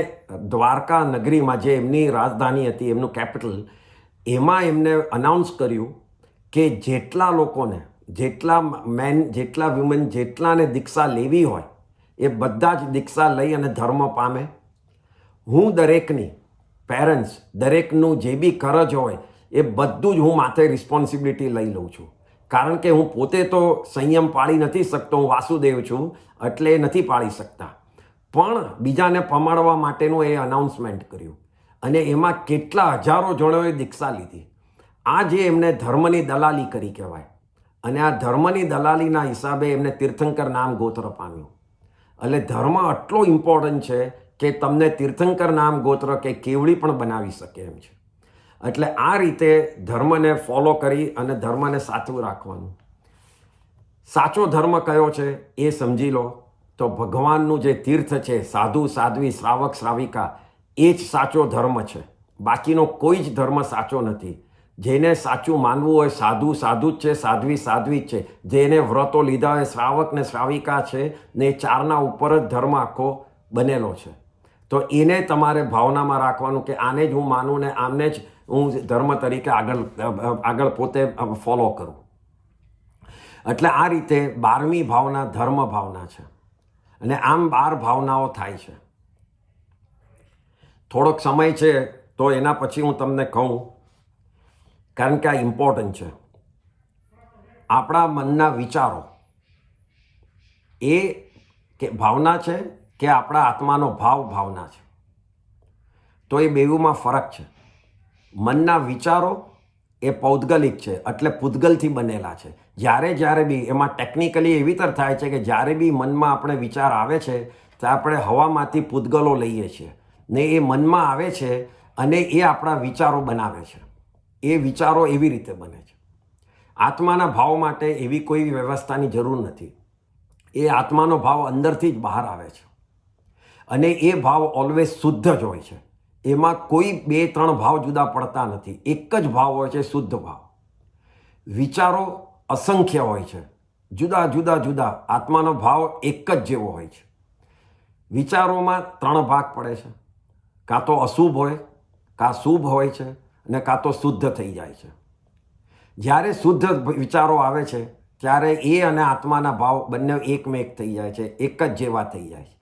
દ્વારકા નગરીમાં જે એમની રાજધાની હતી, એમનું કેપિટલ, એમાં એમને અનાઉન્સ કર્યું કે જેટલા લોકોને, જેટલા મેન, જેટલા વુમેન, જેટલાને દીક્ષા લેવી હોય એ બધા જ દીક્ષા લઈ અને ધર્મ પામે. હું દરેકની પેરેન્ટ્સ, દરેકનું જે બી કરજ હોય એ બધું જ હું માથે રિસ્પોન્સિબિલિટી લઈ લઉં છું. કારણ કે હું પોતે તો સંયમ પાળી નથી શકતો, હું વાસુદેવ છું એટલે નથી પાળી શકતા. પણ બીજાને પમાડવા માટેનું એ અનાઉન્સમેન્ટ કર્યું અને એમાં કેટલા હજારો જણોએ દીક્ષા લીધી. આ જે એમને ધર્મની દલાલી કરી કહેવાય. અને આ ધર્મની દલાલીના હિસાબે એમને તીર્થંકર નામ ગોત્ર પામ્યું. એટલે ધર્મ આટલો ઇમ્પોર્ટન્ટ છે કે તમને તીર્થંકર નામ ગોત્ર કે કેવડી પણ બનાવી શકે એમ છે. એટલે આ રીતે ધર્મને ફોલો કરી અને ધર્મને સાચું રાખવાનું. સાચો ધર્મ કયો છે એ સમજી લો તો ભગવાનનું જે તીર્થ છે, સાધુ સાધ્વી, શ્રાવક શ્રાવિકા, એ જ સાચો ધર્મ છે. બાકીનો કોઈ જ ધર્મ સાચો નથી. જેને સાચું માનવું હોય, સાધુ સાધુ જ છે, સાધ્વી સાધ્વી જ છે. જેને વ્રતો લીધા હોય, શ્રાવક ને શ્રાવિકા છે ને, એ ચારના ઉપર જ ધર્મ આખો બનેલો છે. તો એને તમારે ભાવનામાં રાખવાનું કે આને જ હું માનું ને આમને જ હું ધર્મ તરીકે આગળ પોતે ફોલો કરું. એટલે આ રીતે 12મી ભાવના ધર્મ ભાવના છે. અને આમ 12 ભાવનાઓ થાય છે. થોડોક સમય છે તો એના પછી હું તમને કહું, કારણ કે આ ઇમ્પોર્ટન્ટ છે. આપણા મનના વિચારો એ કે ભાવના છે કે આપણા આત્માનો ભાવના છે, તો એ બેઉમાં ફરક છે. મનના વિચારો એ પૌદ્ગલિક છે, એટલે પૂતગલથી બનેલા છે. જ્યારે બી એમાં ટેકનિકલી એવી તર થાય છે કે જ્યારે બી મનમાં આપણે વિચાર આવે છે તો આપણે હવામાંથી પૂતગલો લઈએ છીએ ને એ મનમાં આવે છે અને એ આપણા વિચારો બનાવે છે. એ વિચારો એવી રીતે બને છે. આત્માના ભાવ માટે એવી કોઈ વ્યવસ્થાની જરૂર નથી. એ આત્માનો ભાવ અંદરથી જ બહાર આવે છે અને એ ભાવ ઓલવેઝ શુદ્ધ જ હોય છે. એમાં કોઈ 2-3 ભાવ જુદા પડતા નથી. એક જ ભાવ હોય છે, શુદ્ધ ભાવ. વિચારો અસંખ્ય હોય છે, જુદા. આત્માનો ભાવ એક જ જેવો હોય છે. વિચારોમાં 3 ભાગ પડે છે. કાં તો અશુભ હોય, કાં શુભ હોય છે અને કાં તો શુદ્ધ થઈ જાય છે. જ્યારે શુદ્ધ વિચારો આવે છે ત્યારે એ અને આત્માના ભાવ બંને એકમેક થઈ જાય છે, એક જ જેવા થઈ જાય છે.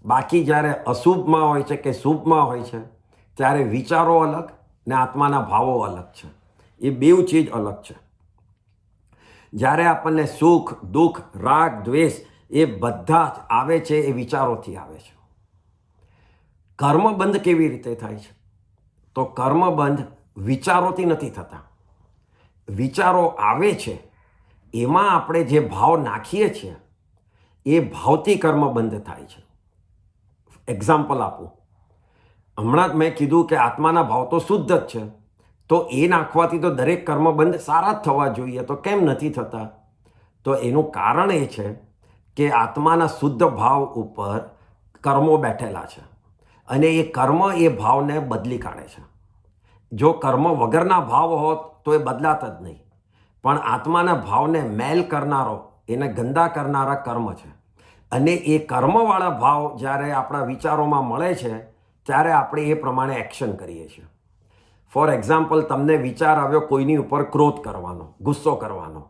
બાકી જ્યારે અશુભમાં હોય છે કે શુભમાં હોય છે ત્યારે વિચારો અલગ ને આત્માના ભાવો અલગ છે. એ બેઉ ચીજ અલગ છે. જ્યારે આપણને સુખ, દુઃખ, રાગ, દ્વેષ એ બધા જ આવે છે એ વિચારોથી આવે છે. કર્મબંધ કેવી રીતે થાય છે? તો કર્મબંધ વિચારોથી નથી થતા. વિચારો આવે છે એમાં આપણે જે ભાવ નાખીએ છીએ એ ભાવથી કર્મબંધ થાય છે. એક્ઝામ્પલ આપું. હમણાં જ મેં કીધું કે આત્માના ભાવ તો શુદ્ધ જ છે, તો એ નાખવાથી તો દરેક કર્મબંધ સારા જ થવા જોઈએ, તો કેમ નથી થતા? તો એનું કારણ એ છે કે આત્માના શુદ્ધ ભાવ ઉપર કર્મો બેઠેલા છે અને એ કર્મ એ ભાવને બદલી કાઢે છે. જો કર્મ વગરના ભાવ હોત તો એ બદલાત જ નહીં, પણ આત્માના ભાવને મેલ કરનારો, એને ગંદા કરનારા કર્મ છે. અને એ કર્મવાળા ભાવ જ્યારે આપણા વિચારોમાં મળે છે ત્યારે આપણે એ પ્રમાણે એક્શન કરીએ છીએ. ફોર એક્ઝામ્પલ, તમને વિચાર આવ્યો કોઈની ઉપર ક્રોધ કરવાનો, ગુસ્સો કરવાનો.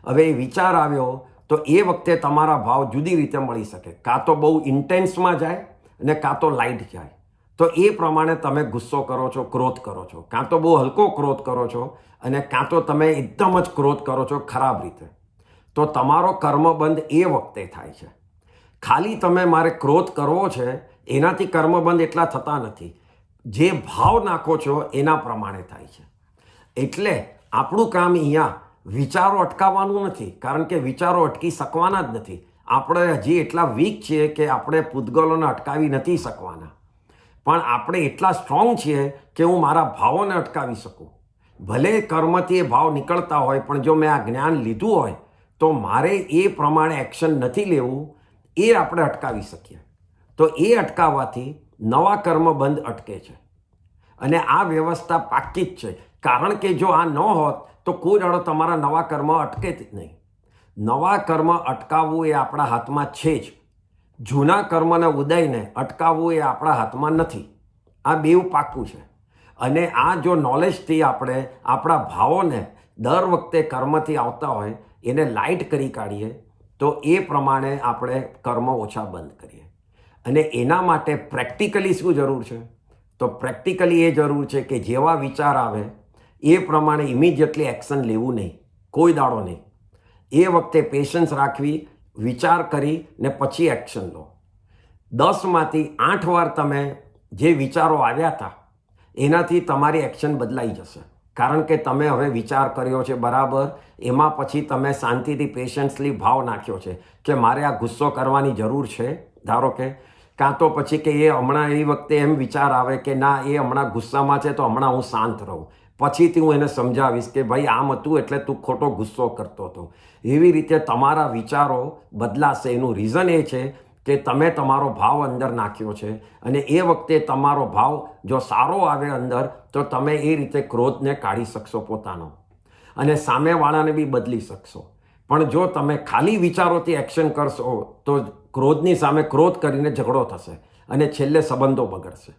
હવે એ વિચાર આવ્યો તો એ વખતે તમારા ભાવ જુદી રીતે મળી શકે. કાં તો બહુ ઇન્ટેન્સમાં જાય અને કાં તો લાઇટ જાય. તો એ પ્રમાણે તમે ગુસ્સો કરો છો, ક્રોધ કરો છો. કાં તો બહુ હલકો ક્રોધ કરો છો અને કાં તો તમે એકદમ જ ક્રોધ કરો છો ખરાબ રીતે. તો તમારો કર્મબંધ એ વખતે થાય છે. ખાલી તમે મારે ક્રોધ કરવો છે એનાથી કર્મબંધ એટલા થતા નથી. જે ભાવ નાખો છો એના પ્રમાણે થાય છે. એટલે આપણું કામ અહીંયા વિચારો અટકાવવાનું નથી, કારણ કે વિચારો અટકી શકવાના જ નથી. આપણે હજી એટલા વીક છીએ કે આપણે પૂતગલોને અટકાવી નથી શકવાના, પણ આપણે એટલા સ્ટ્રોંગ છીએ કે હું મારા ભાવોને અટકાવી શકું. ભલે કર્મથી એ ભાવ નીકળતા હોય, પણ જો મેં આ જ્ઞાન લીધું હોય તો મારે એ પ્રમાણે એક્શન નથી લેવું, એ આપણે અટકાવી શકીએ. તો એ અટકાવવાથી નવા કર્મ બંધ અટકે છે અને આ વ્યવસ્થા પાકી જ છે. કારણ કે જો આ ન હોત તો કોઈ દાડો તમારા નવા કર્મ અટકે જ નહીં. નવા કર્મ અટકાવવું એ આપણા હાથમાં છે જ. જૂના કર્મને ઉદયને અટકાવવું એ આપણા હાથમાં નથી. આ બેઉ પાકું છે. અને આ જો નોલેજથી આપણે આપણા ભાવોને દર વખતે કર્મથી આવતા હોય એને લાઇટ કરી કાઢીએ તો એ પ્રમાણે આપણે કર્મ ઓછા બંધ કરીએ. અને એના માટે પ્રેક્ટિકલી શું જરૂર છે? તો પ્રેક્ટિકલી એ જરૂર છે કે જેવા વિચાર આવે એ પ્રમાણે ઇમિડિયેટલી એક્શન લેવું નહીં, કોઈ દાડો નહીં. એ વખતે પેશન્સ રાખવી, વિચાર કરી ને પછી એક્શન લો. 10માંથી 8 વાર તમે જે વિચારો આવ્યા હતા એનાથી તમારી એક્શન બદલાઈ જશે. કારણ કે તમે હવે વિચાર કર્યો છે બરાબર, એમાં પછી તમે શાંતિથી પેશન્સલી ભાવ નાખ્યો છે કે મારે આ ગુસ્સો કરવાની જરૂર છે, ધારો કે. કાં તો પછી કે એ હમણાં એ વખતે એમ વિચાર આવે કે ના, એ હમણાં ગુસ્સામાં છે તો હમણાં હું શાંત રહું, પછીથી હું એને સમજાવીશ કે ભાઈ આમ હતું એટલે તું ખોટો ગુસ્સો કરતો હતો. એવી રીતે તમારા વિચારો બદલાશે. એનું રીઝન એ છે કે તમે તમારો ભાવ અંદર નાખ્યો છે અને એ વખતે તમારો ભાવ જો સારો આવે અંદર તો તમે એ રીતે ક્રોધને કાઢી શકશો પોતાનો અને સામેવાળાને બી બદલી શકશો. પણ જો તમે ખાલી વિચારોથી એક્શન કરશો તો ક્રોધની સામે ક્રોધ કરીને ઝઘડો થશે અને છેલ્લે સંબંધો બગડશે.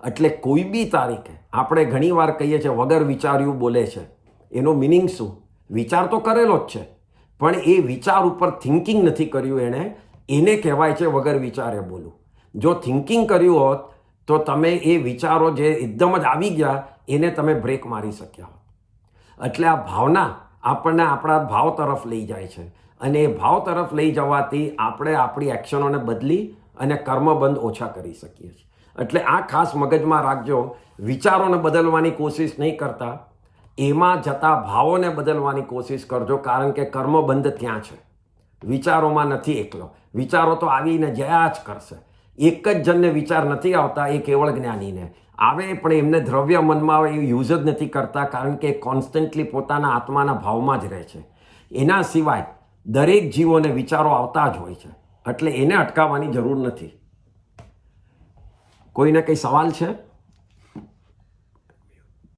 એટલે કોઈ બી તારીખે આપણે ઘણીવાર કહીએ છીએ વગર વિચાર્યું બોલે છે. એનો મિનિંગ શું? વિચાર તો કરેલો જ છે, પણ એ વિચાર ઉપર થિંકિંગ નથી કર્યું એણે, એને કહેવાય છે વગર વિચારે બોલું. જો થિંકિંગ કર્યું હોત તો તમે એ વિચારો જે એકદમ જ આવી ગયા એને તમે બ્રેક મારી શક્યા હોત. એટલે આ ભાવના આપણને આપણા ભાવ તરફ લઈ જાય છે અને એ ભાવ તરફ લઈ જવાથી આપણે આપણી એક્શનોને બદલી અને કર્મબંધ ઓછા કરી શકીએ છીએ. એટલે આ ખાસ મગજમાં રાખજો. વિચારોને બદલવાની કોશિશ નહીં કરતા, એમાં જતા ભાવોને બદલવાની કોશિશ કરજો, કારણ કે કર્મબંધ ત્યાં છે, વિચારોમાં નથી એકલો. વિચારો તો આવીને જયા જ કરશે. એક જ જણને વિચાર નથી આવતા, એ કેવળ જ્ઞાનીને આવે, પણ એમને દ્રવ્ય મનમાં આવે એ યુઝ જ નથી કરતા, કારણ કે કોન્સ્ટન્ટલી પોતાના આત્માના ભાવમાં જ રહે છે. એના સિવાય દરેક જીવોને વિચારો આવતા જ હોય છે, એટલે એને અટકાવવાની જરૂર નથી. કોઈને કંઈ સવાલ છે?